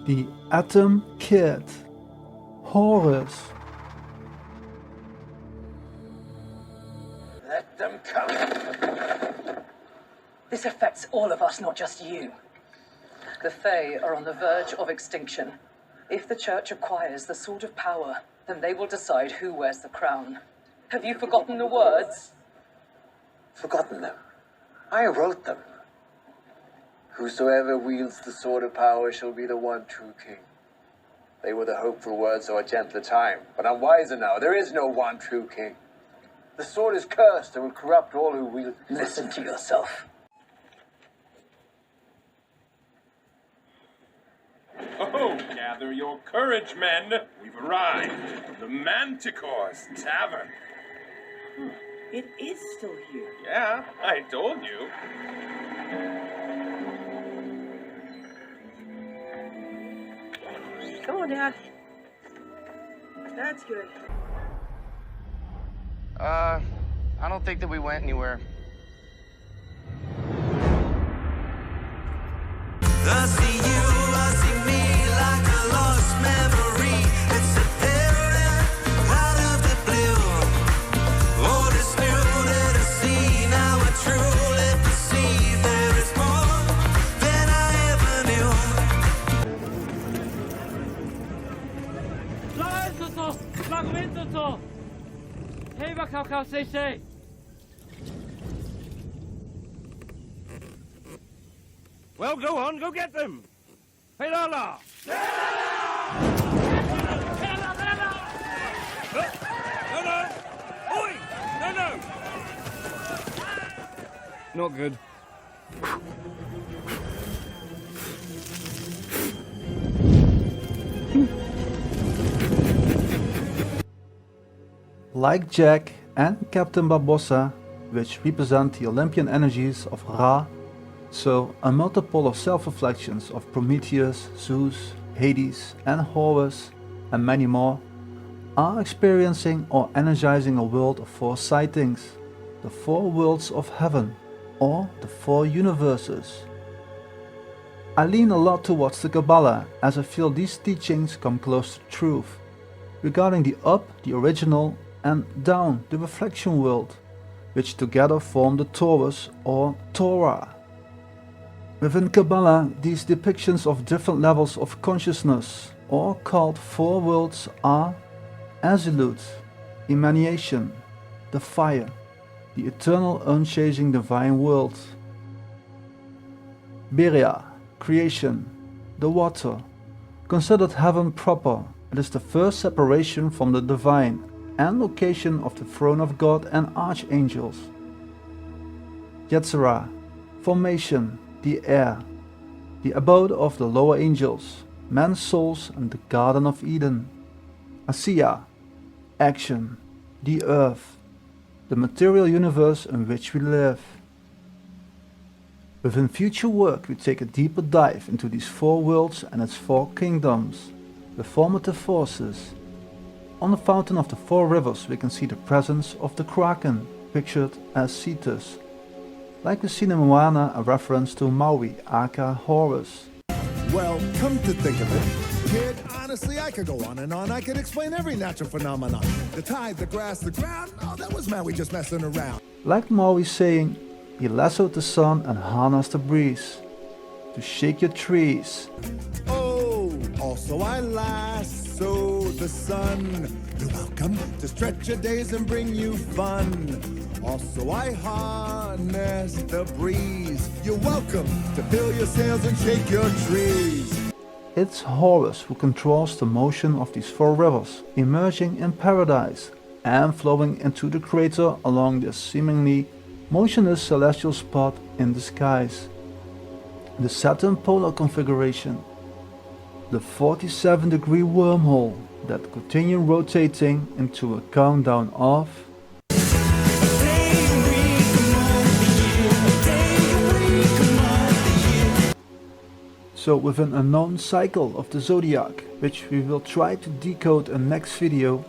S5: the Atom Kid, Horus.
S12: Let them come. This affects all of us, not just you. The Fae are on the verge of extinction. If the Church acquires the Sword of Power, then they will decide who wears the crown. Have you forgotten the words?
S25: Forgotten them. I wrote them. Whosoever wields the Sword of Power shall be the one true king. They were the hopeful words of a gentler time, but I'm wiser now. There is no one true king. The sword is cursed and will corrupt all who wield.
S12: Listen to yourself.
S14: Oh, gather your courage, men. We've arrived. The Manticore's Tavern.
S11: It is still here.
S14: Yeah, I told you.
S11: Come on, Dad. That's good.
S25: I don't think that we went anywhere.
S9: I see you, I see me like a lost memory. It's apparent out of the blue. All is new that I see now. I truly perceive there is more than I ever knew.
S8: Well, go on, go get them. Hey, la la. No. Oi! No. Not good.
S5: Like Jack and Captain Barbossa, which represent the Olympian energies of Ra, so a multiple of self-reflections of Prometheus, Zeus, Hades and Horus and many more are experiencing or energizing a world of four sightings, the four worlds of heaven, or the four universes. I lean a lot towards the Kabbalah, as I feel these teachings come close to truth, regarding the up, the original, and down, the reflection world, which together form the Taurus or Torah. Within Kabbalah, these depictions of different levels of consciousness, or called four worlds, are Azilut, Emanation, the fire, the eternal unchanging divine world; Beria, creation, the water, considered heaven proper. It is the first separation from the divine and location of the throne of God and archangels. Yetzirah, formation, the air, the abode of the lower angels, men's souls and the Garden of Eden. Asiya, action, the earth, the material universe in which we live. Within future work we take a deeper dive into these four worlds and its four kingdoms, the formative forces. On the fountain of the four rivers we can see the presence of the Kraken, pictured as Cetus. Like we see in Moana, a reference to Maui, aka Horus.
S15: Well, come to think of it, kid, honestly, I could go on and on. I could explain every natural phenomenon. The tide, the grass, the ground, oh, that was Maui just messing around.
S5: Like Maui saying, he lassoed the sun and harnessed the breeze to shake your trees.
S15: Oh, also I lasso the sun. You're welcome to stretch your days and bring you fun. Also I harness the breeze. You're welcome to fill your sails and shake your trees.
S5: It's Horus who controls the motion of these four rivers, emerging in paradise and flowing into the crater along this seemingly motionless celestial spot in the skies. The Saturn polar configuration, the 47-degree wormhole, that continue rotating into a countdown of so within a known cycle of the zodiac, which we will try to decode in next video,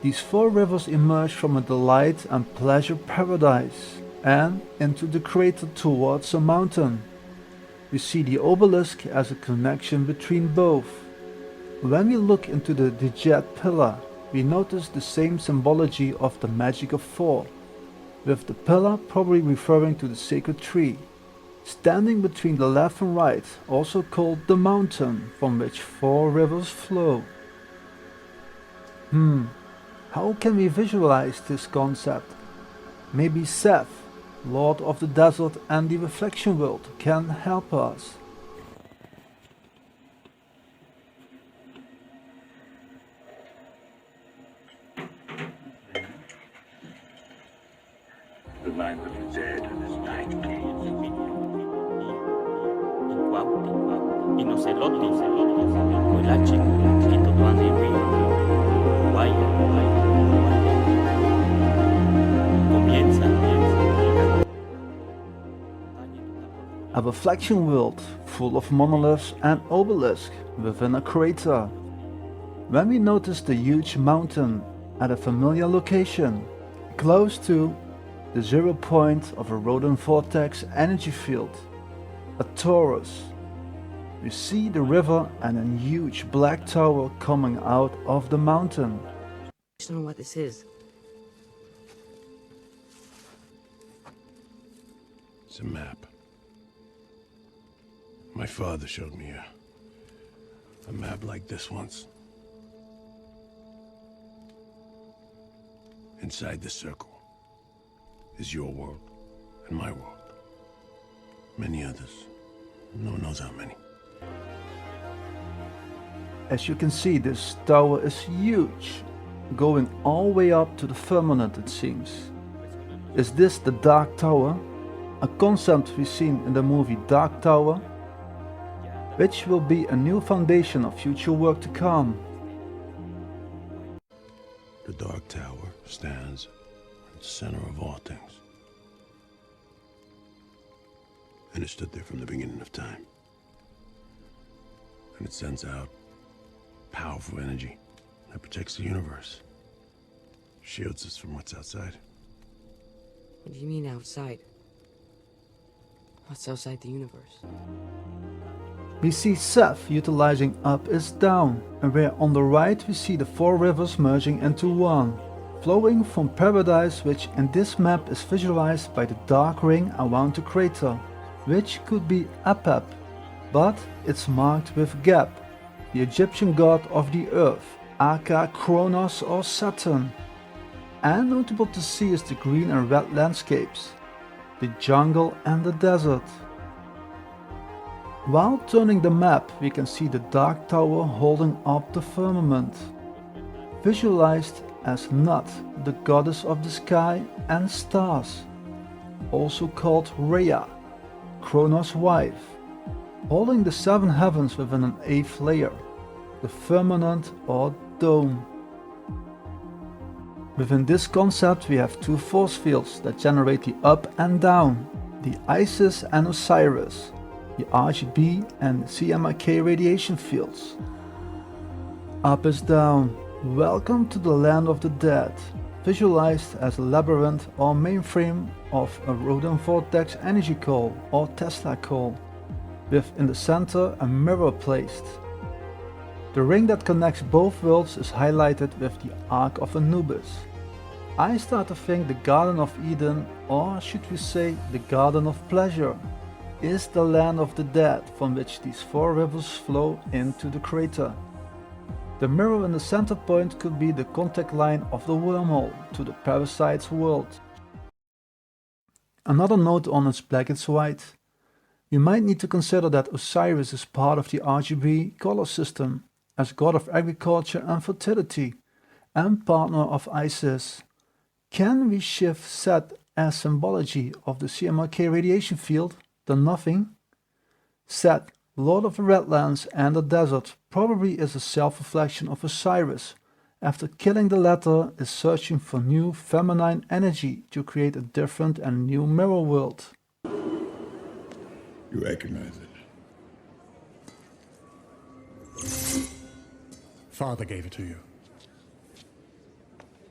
S5: these 4 rivers emerge from a delight and pleasure paradise and into the crater towards a mountain. We see the obelisk as a connection between both. When we look into the Djed pillar, we notice the same symbology of the magic of 4, with the pillar probably referring to the sacred tree, standing between the left and right, also called the mountain from which 4 rivers flow. How can we visualize this concept? Maybe Seth, Lord of the Desert and the Reflection World, can help us.
S11: The mind of the dead is night.
S5: A reflection world full of monoliths and obelisks within a crater. When we notice the huge mountain at a familiar location, close to the 0 point of a rodent vortex energy field, a torus, we see the river and a huge black tower coming out of the mountain.
S7: I don't know what this is.
S8: It's a map. My father showed me a map like this once. Inside the circle is your world and my world. Many others. No one knows how many.
S5: As you can see, this tower is huge, going all the way up to the firmament it seems. Is this the Dark Tower? A concept we've seen in the movie Dark Tower, which will be a new foundation of future work to come.
S8: The Dark Tower stands at the center of all things. And it stood there from the beginning of time. And it sends out powerful energy that protects the universe. Shields us from what's outside.
S7: What do you mean outside? What's outside the universe?
S5: We see Seth utilizing up is down, and where on the right we see the 4 rivers merging into one, flowing from paradise, which in this map is visualized by the dark ring around the crater, which could be Apep, but it's marked with Geb, the Egyptian god of the earth, aka Kronos or Saturn. And notable to see is the green and red landscapes, the jungle and the desert. While turning the map, we can see the Dark Tower holding up the firmament, visualized as Nut, the goddess of the sky and stars, also called Rhea, Kronos' wife, holding the 7 heavens within an 8th layer, the firmament or dome. Within this concept we have 2 force fields that generate the up and down, the Isis and Osiris, the RGB and CMYK radiation fields. Up is down. Welcome to the land of the dead, visualized as a labyrinth or mainframe of a rodent vortex energy core or Tesla core, with in the center a mirror placed. The ring that connects both worlds is highlighted with the Ark of Anubis. I start to think the Garden of Eden, or should we say the Garden of Pleasure, is the land of the dead from which these 4 rivers flow into the crater. The mirror in the center point could be the contact line of the wormhole to the parasite's world. Another note on its black and white. You might need to consider that Osiris is part of the RGB color system as god of agriculture and fertility and partner of Isis. Can we shift Set as symbology of the CMYK radiation field? The nothing? Set Lord of the Redlands and the Desert, probably is a self-reflection of Osiris. After killing the latter, is searching for new feminine energy to create a different and new mirror world.
S15: You recognize it? Father gave it to you.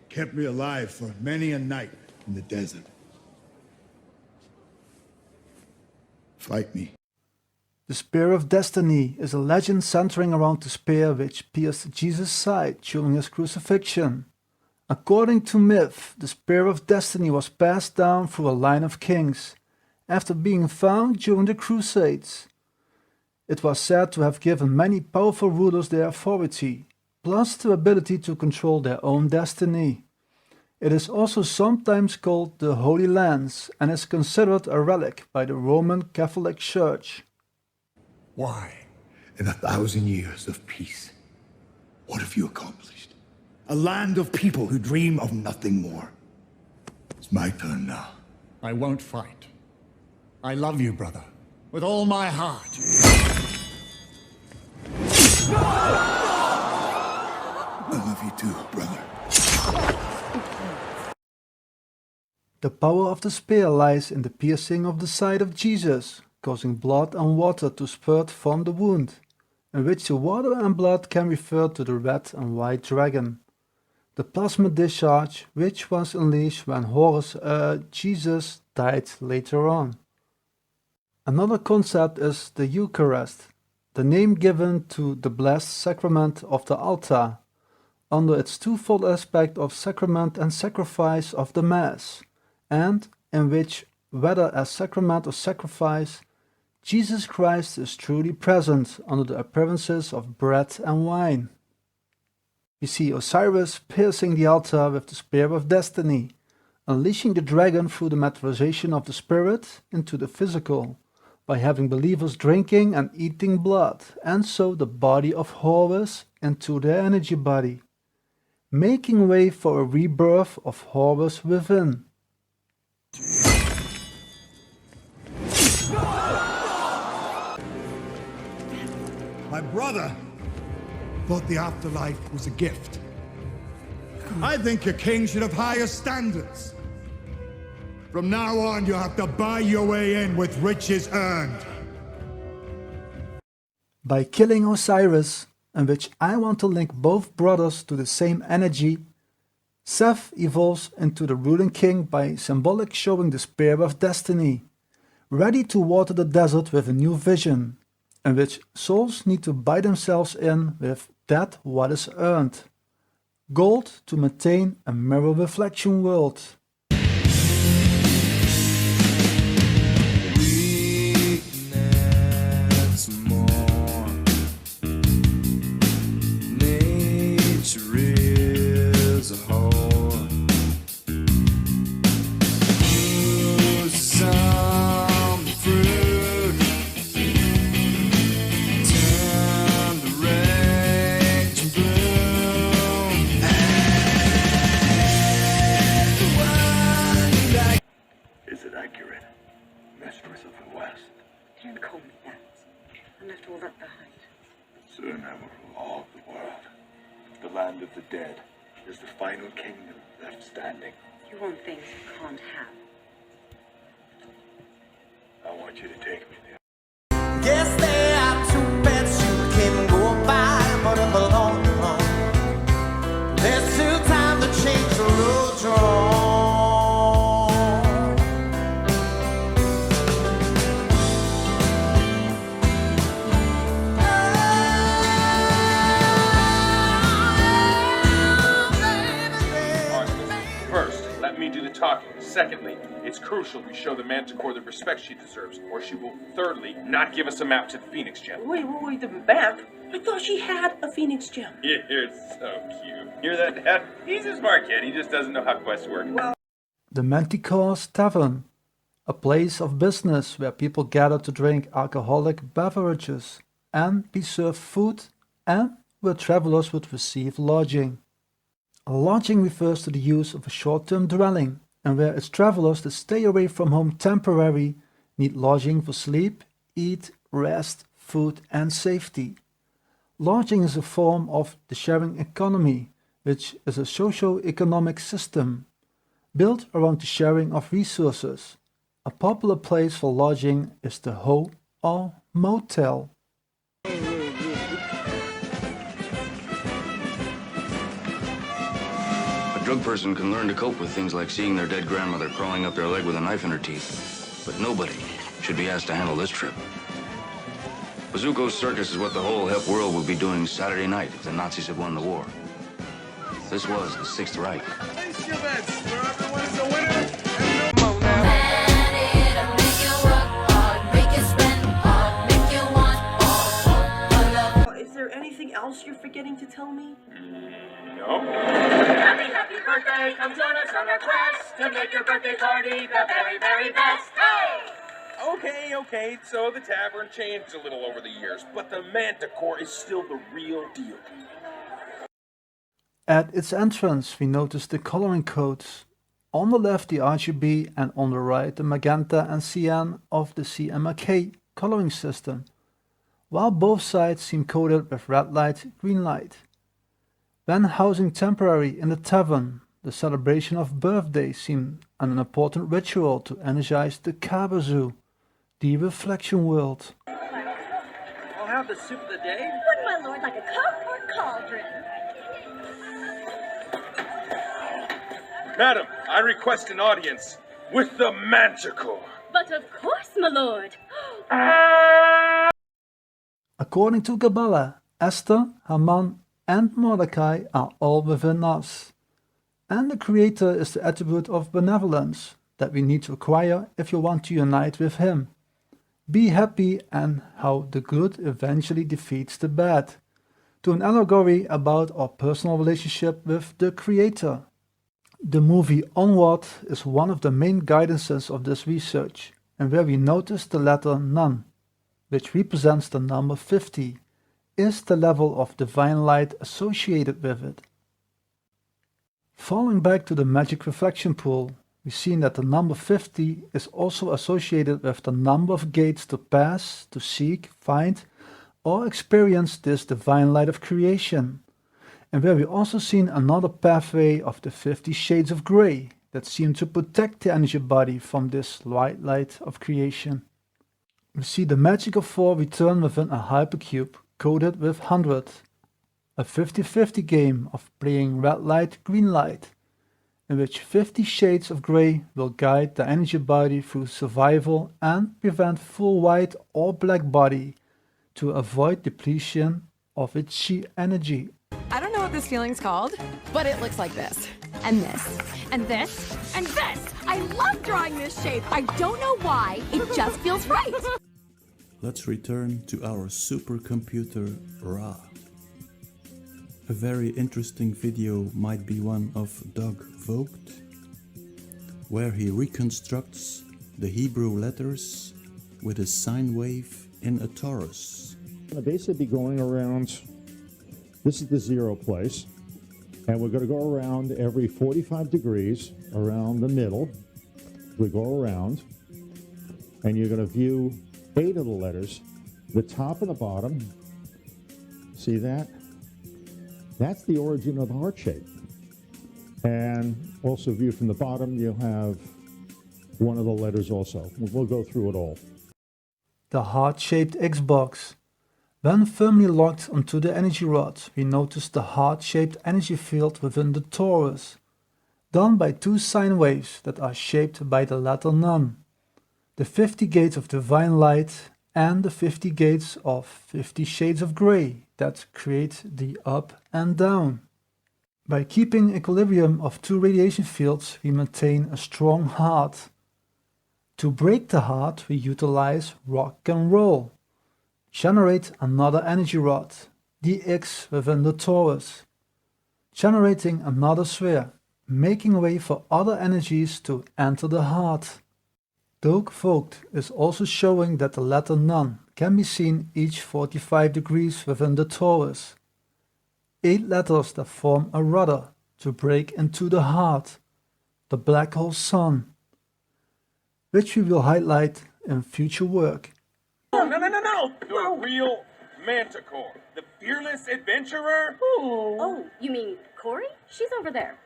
S15: Kept me alive for many a night in the desert. Fight me.
S5: The Spear of Destiny is a legend centering around the spear which pierced Jesus' side during his crucifixion. According to myth, the Spear of Destiny was passed down through a line of kings, after being found during the Crusades. It was said to have given many powerful rulers their authority, plus the ability to control their own destiny. It is also sometimes called the Holy Lance and is considered a relic by the Roman Catholic Church.
S15: Why, in 1,000 years of peace, what have you accomplished? A land of people who dream of nothing more. It's my turn now. I won't fight. I love you, brother, with all my heart. I love you too, brother.
S5: The power of the spear lies in the piercing of the side of Jesus, causing blood and water to spurt from the wound, in which the water and blood can refer to the red and white dragon. The plasma discharge, which was unleashed when Jesus died later on. Another concept is the Eucharist, the name given to the blessed sacrament of the altar, under its twofold aspect of sacrament and sacrifice of the Mass, and in which, whether as sacrament or sacrifice, Jesus Christ is truly present under the appearances of bread and wine. We see Osiris piercing the altar with the Spear of Destiny, unleashing the dragon through the materialization of the spirit into the physical, by having believers drinking and eating blood, and so the body of Horus into their energy body, making way for a rebirth of Horus within.
S15: My brother thought the afterlife was a gift. I think a king should have higher standards. From now on, you have to buy your way in with riches earned.
S5: By killing Osiris, in which I want to link both brothers to the same energy, Seth evolves into the ruling king by symbolic showing the Spear of Destiny, ready to water the desert with a new vision, in which souls need to buy themselves in with that what is earned. Gold to maintain a mirror reflection world.
S11: Soon I will rule all the world. The land of the dead is the final kingdom left standing.
S16: You want things you can't have.
S11: I want you to take me there.
S9: Guess there are two paths you can go by, but it belongs alone. There's still time to change the road you're on.
S14: Do the talking. Secondly, it's crucial we show the Manticore the respect she deserves, or she will, thirdly, not give us a map to the Phoenix Gem.
S16: Wait, the map? I thought she had a Phoenix Gem.
S14: You're so cute. Hear that, Dad? He's a smart kid. He just doesn't know how quests work.
S5: The Manticore's Tavern, a place of business where people gather to drink alcoholic beverages and be served food, and where travelers would receive lodging. A lodging refers to the use of a short-term dwelling, and where its travelers that stay away from home temporarily need lodging for sleep, eat, rest, food and safety. Lodging is a form of the sharing economy, which is a socio-economic system built around the sharing of resources. A popular place for lodging is the Ho or motel.
S2: A drug person can learn to cope with things like seeing their dead grandmother crawling up their leg with a knife in her teeth. But nobody should be asked to handle this trip. Bazooko's circus is what the whole hep world would be doing Saturday night if the Nazis had won the war. This was the Sixth Reich.
S9: Place your bets, where everyone is a winner.
S16: Is there anything else you're forgetting to tell me?
S9: No.
S17: Happy birthday, come join us on our quest to make your birthday party the very, very best. Hey!
S14: Okay, so the tavern changed a little over the years, but the Manticore is still the real deal.
S5: At its entrance, we notice the coloring codes. On the left the RGB and on the right the magenta and cyan of the CMYK coloring system, while both sides seem coded with red light, green light. When housing temporary in the tavern, the celebration of birthday seemed an important ritual to energize the Kabazu, the reflection world.
S18: I'll have the soup of the day.
S17: Would my lord like a cup or cauldron?
S14: Madam, I request an audience with the Manticore.
S17: But of course, my lord.
S5: According to Kabbalah, Esther, Haman, and Mordecai are all within us. And the Creator is the attribute of benevolence that we need to acquire if you want to unite with Him. Be happy and how the good eventually defeats the bad, to an allegory about our personal relationship with the Creator. The movie Onward is one of the main guidances of this research, and where we notice the letter Nun, which represents the number 50, is the level of divine light associated with it. Falling back to the magic reflection pool, we see that the number 50 is also associated with the number of gates to pass, to seek, find, or experience this divine light of creation, and where we also see another pathway of the 50 shades of grey that seem to protect the energy body from this white light of creation. We see the magic of 4 return within a hypercube coded with 100, a 50-50 game of playing red light, green light, in which 50 shades of grey will guide the energy body through survival and prevent full white or black body to avoid depletion of its chi energy.
S19: I don't know what this feeling's called, but it looks like this. And this. And this. And this. I love drawing this shape. I don't know why. It just feels right.
S21: Let's return to our supercomputer Ra. A very interesting video might be one of Doug Vogt, where he reconstructs the Hebrew letters with a sine wave in a torus.
S26: I'm going to basically be going around, this is the 0 place, and we're going to go around every 45 degrees around the middle. We go around, and you're going to view 8 of the letters, the top and the bottom. See that? That's the origin of the heart shape. And also view from the bottom, you'll have one of the letters also. We'll go through it all.
S5: The heart-shaped Xbox. When firmly locked onto the energy rod, we notice the heart-shaped energy field within the torus, done by 2 sine waves that are shaped by the letter Nun, the 50 gates of divine light and the 50 gates of 50 shades of grey that create the up and down. By keeping equilibrium of 2 radiation fields, we maintain a strong heart. To break the heart, we utilize rock and roll. Generate another energy rod, the X within the torus. Generating another sphere, making way for other energies to enter the heart. Doug Vogt is also showing that the letter Nun can be seen each 45 degrees within the torus. 8 letters that form a rudder to break into the heart, the black hole sun, which we will highlight in future work.
S18: No,
S14: The real Manticore. The fearless adventurer.
S3: Oh, you mean Corey? She's over there.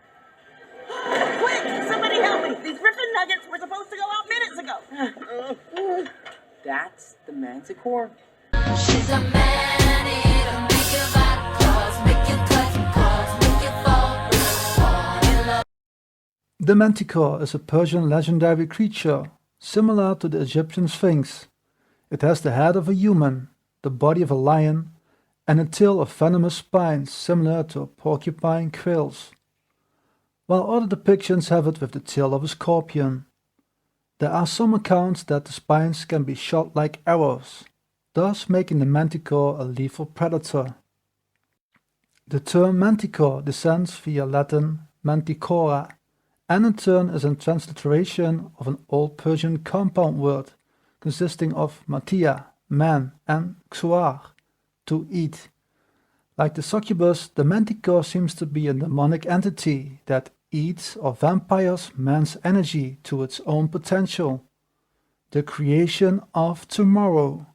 S16: Quick! Somebody help me! These Griffin nuggets were supposed to go out minutes ago.
S18: That's the Manticore?
S17: She's a man-eater, make you back claws, make you cut claws, make you fall in love.
S5: The Manticore is a Persian legendary creature, similar to the Egyptian Sphinx. It has the head of a human, the body of a lion, and a tail of venomous spines similar to a porcupine quills, while other depictions have it with the tail of a scorpion. There are some accounts that the spines can be shot like arrows, thus making the Manticore a lethal predator. The term Manticore descends via Latin manticora, and in turn is a transliteration of an old Persian compound word consisting of matia, man, and xuar, to eat. Like the succubus, the Manticore seems to be a demonic entity that eats or vampires man's energy to its own potential. The creation of tomorrow.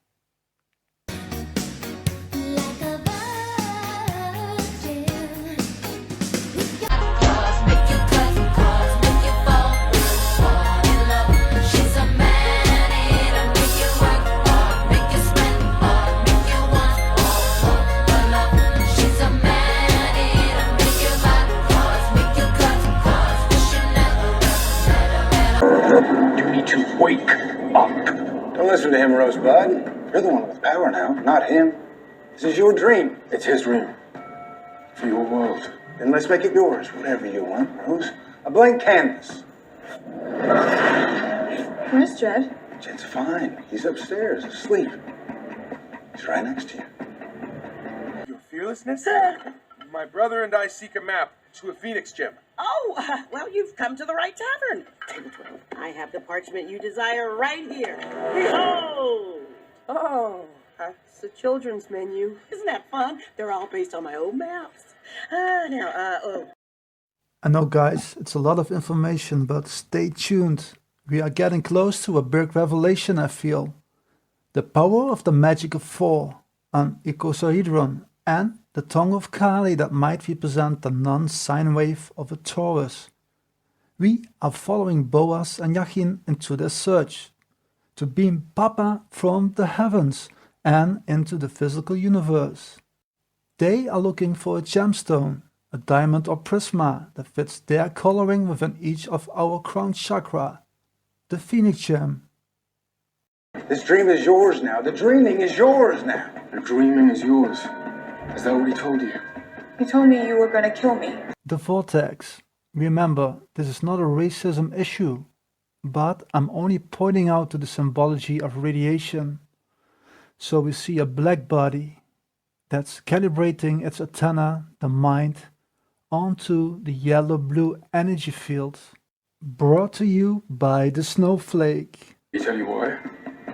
S11: You need to wake up. Don't listen to him, Rosebud. You're the one with power now, not him. This is your dream. It's his dream. For your world. Then let's make it yours, whatever you want, Rose. A blank canvas.
S12: Where's Jed?
S11: Jed's fine. He's upstairs, asleep. He's right next to you.
S14: Your fearlessness? My brother and I seek a map to a Phoenix gem.
S16: Oh, well, you've come to the right tavern. Table 12. I have the parchment you desire right here. Behold!
S18: Oh, that's the children's menu.
S16: Isn't that fun? They're all based on my old maps.
S5: I know, guys, it's a lot of information, but stay tuned. We are getting close to a big revelation, I feel. The power of the magic of 4, an icosahedron, and the tongue of Kali that might represent the non-sine wave of a torus. We are following Boaz and Yachin into their search to beam Papa from the heavens and into the physical universe. They are looking for a gemstone, a diamond or prisma that fits their coloring within each of our crown chakra, the Phoenix gem.
S11: This dream is yours now. The dreaming is yours now.
S4: The dreaming is yours. Is that what he told you?
S12: You told me you were going to kill me.
S5: The vortex. Remember, this is not a racism issue, but I'm only pointing out to the symbology of radiation. So we see a black body that's calibrating its antenna, the mind, onto the yellow-blue energy field, brought to you by the snowflake.
S4: I tell you why.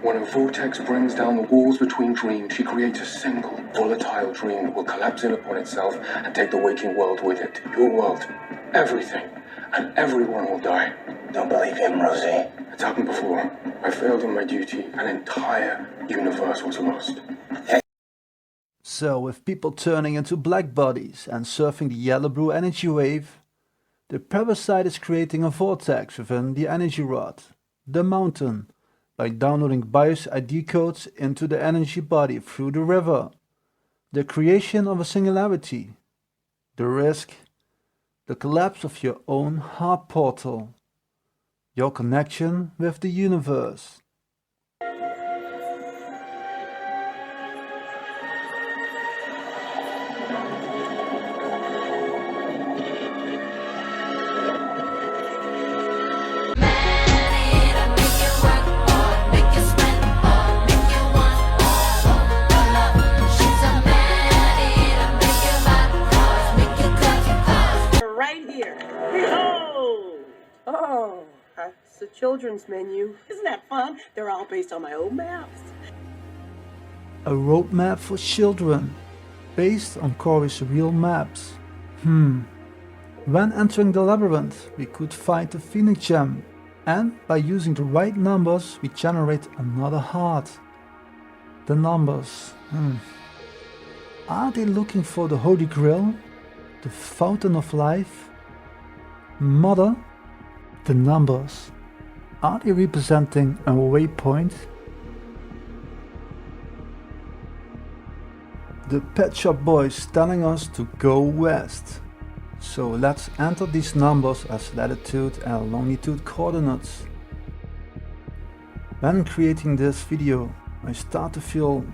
S4: When a vortex brings down the walls between dreams, she creates a single, volatile dream that will collapse in upon itself and take the waking world with it. Your world. Everything. And everyone will die.
S11: Don't believe him, Rosie.
S4: It's happened before. I failed in my duty. An entire universe was lost.
S5: So, with people turning into black bodies and surfing the yellow-blue energy wave, the parasite is creating a vortex within the energy rod, the mountain, by downloading BIOS ID codes into the energy body through the river, the creation of a singularity, the risk, the collapse of your own heart portal, your connection with the universe.
S18: The children's menu.
S16: Isn't that fun? They're all based on my old maps.
S5: A roadmap for children, based on Corey's real maps. When entering the labyrinth, we could find the Phoenix gem, and by using the right numbers, we generate another heart. The numbers. Are they looking for the Holy Grail? The Fountain of Life? Mother? The numbers. Are they representing a waypoint? The Pet Shop Boys telling us to go west. So let's enter these numbers as latitude and longitude coordinates. When creating this video, I start to feel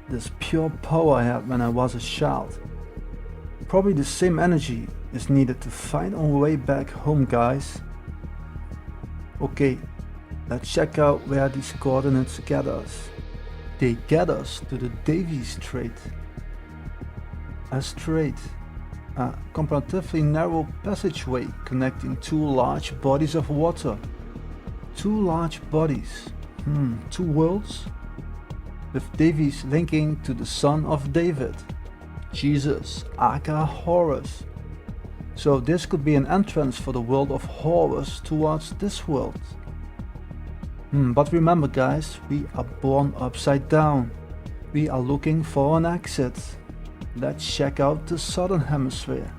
S5: this pure power I had when I was a child. Probably the same energy is needed to find our way back home, guys. Okay, let's check out where these coordinates get us. They get us to the Davies Strait. A strait, a comparatively narrow passageway connecting two large bodies of water. Two large bodies, two worlds, with Davies linking to the son of David, Jesus, aka Horus. So this could be an entrance for the world of Horus towards this world. But remember guys, we are born upside down. We are looking for an exit. Let's check out the southern hemisphere.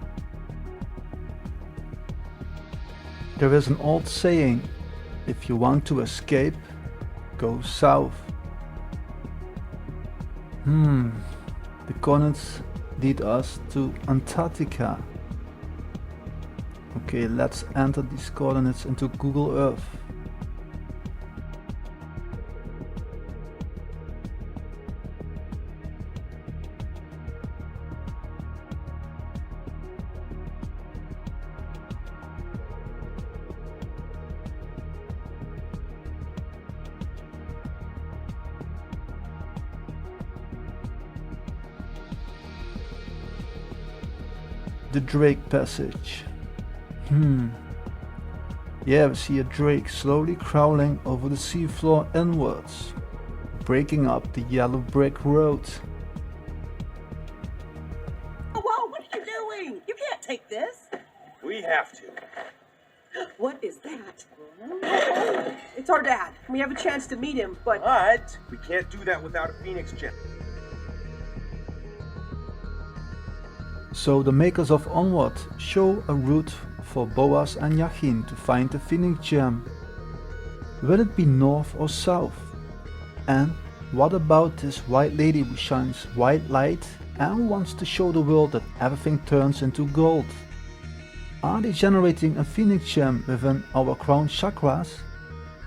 S5: There is an old saying, if you want to escape, go south. The coordinates lead us to Antarctica. Okay, let's enter these coordinates into Google Earth. The Drake Passage. Yeah, we see a drake slowly crawling over the seafloor inwards, breaking up the yellow brick road.
S16: Whoa, what are you doing? You can't take this.
S14: We have to.
S16: What is that? It's our dad. We have a chance to meet him, but
S14: we can't do that without a Phoenix gem.
S5: So the makers of Onward show a route for Boaz and Yachin to find the Phoenix Gem. Will it be north or south? And what about this white lady who shines white light and wants to show the world that everything turns into gold? Are they generating a Phoenix Gem within our crown chakras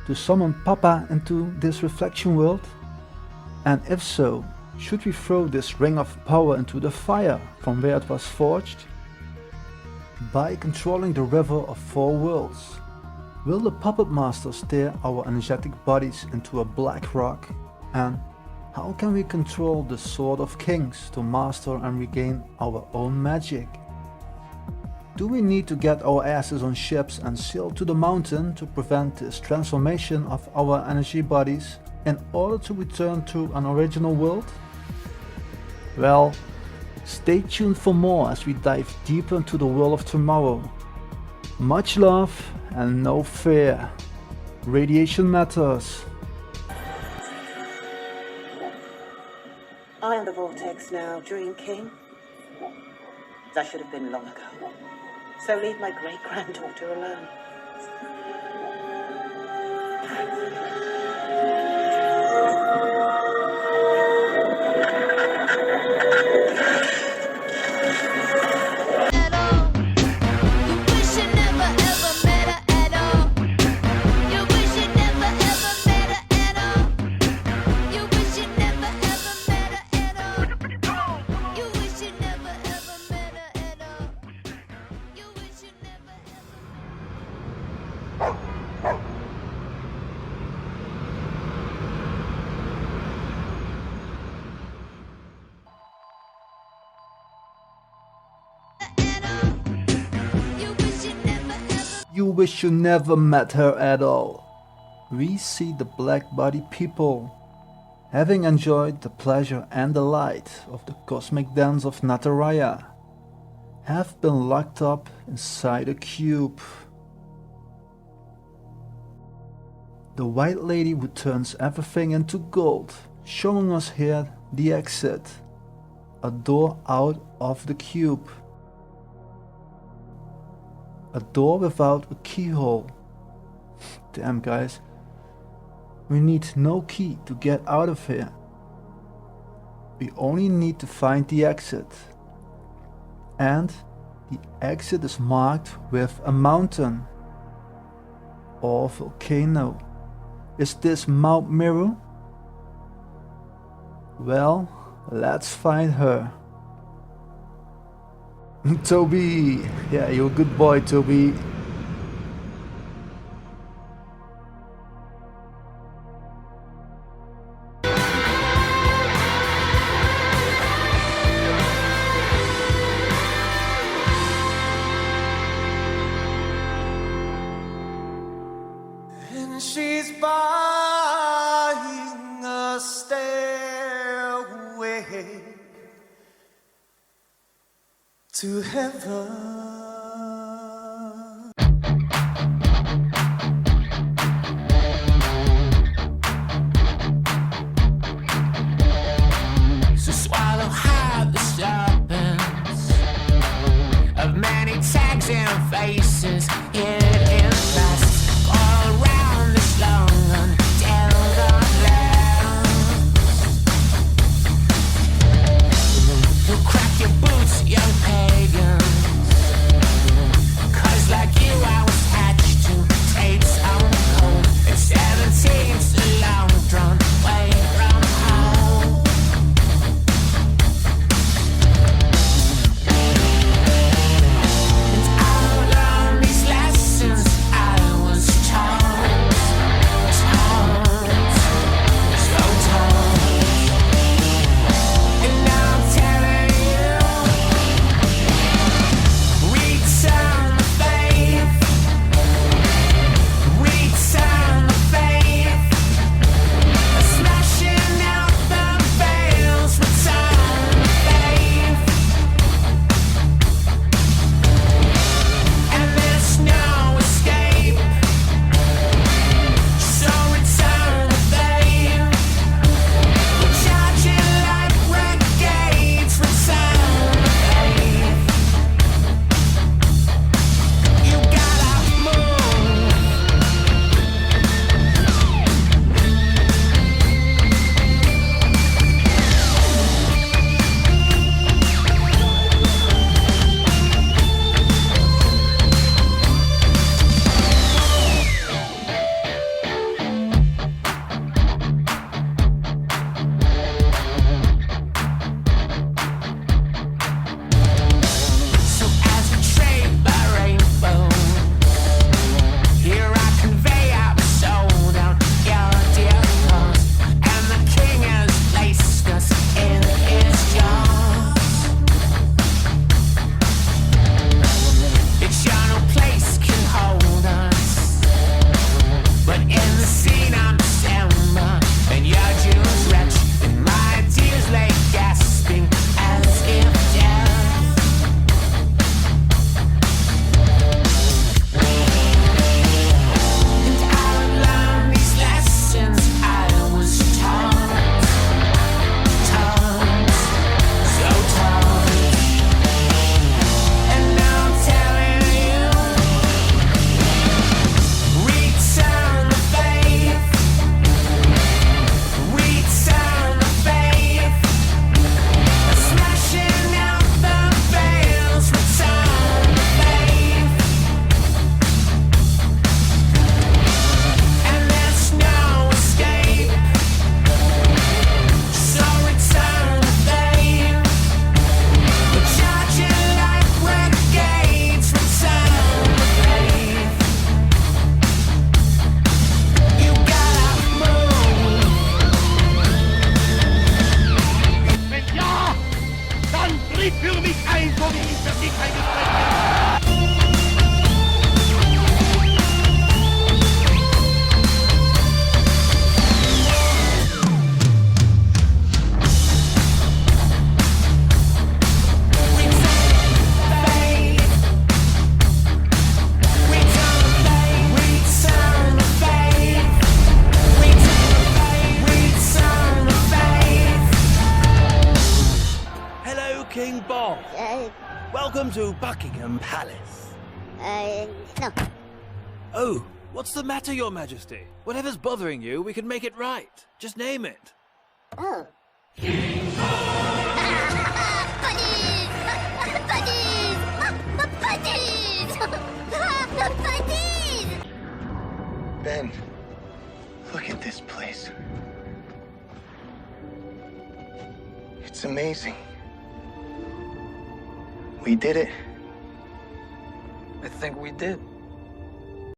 S5: to summon Papa into this reflection world? And if so, should we throw this ring of power into the fire from where it was forged? By controlling the river of four worlds, will the puppet master steer our energetic bodies into a black rock? And how can we control the Sword of Kings to master and regain our own magic? Do we need to get our asses on ships and sail to the mountain to prevent this transformation of our energy bodies in order to return to an original world? Well, stay tuned for more as we dive deeper into the world of tomorrow. Much love and no fear. Radiation matters.
S16: I am the vortex now, Dream King. That should have been long ago. So leave my great-granddaughter alone.
S5: You wish you never met her at all. We see the black-bodied people, having enjoyed the pleasure and delight of the cosmic dance of Nataraya, have been locked up inside a cube. The white lady who turns everything into gold showing us here the exit, a door out of the cube. A door without a keyhole. Damn guys, we need no key to get out of here. We only need to find the exit. And the exit is marked with a mountain or volcano. Is this Mount Meru? Well, let's find her. Toby! Yeah, you're a good boy, Toby.
S9: And she's buying a stairway to heaven.
S17: So swallow hard the serpents of many tags and faces hid in dust. All around this long undead land. You crack your boots, young pagans. 'Cause like you, I was hatched to tape's own cold. At 17, so long drawn away from home. And all alone.
S10: King Bob. Welcome to Buckingham Palace.
S13: No.
S10: Oh, what's the matter, Your Majesty? Whatever's bothering you, we can make it right. Just name it.
S13: Oh.
S20: Ben, look at this place. It's amazing. We did it.
S22: I think we did.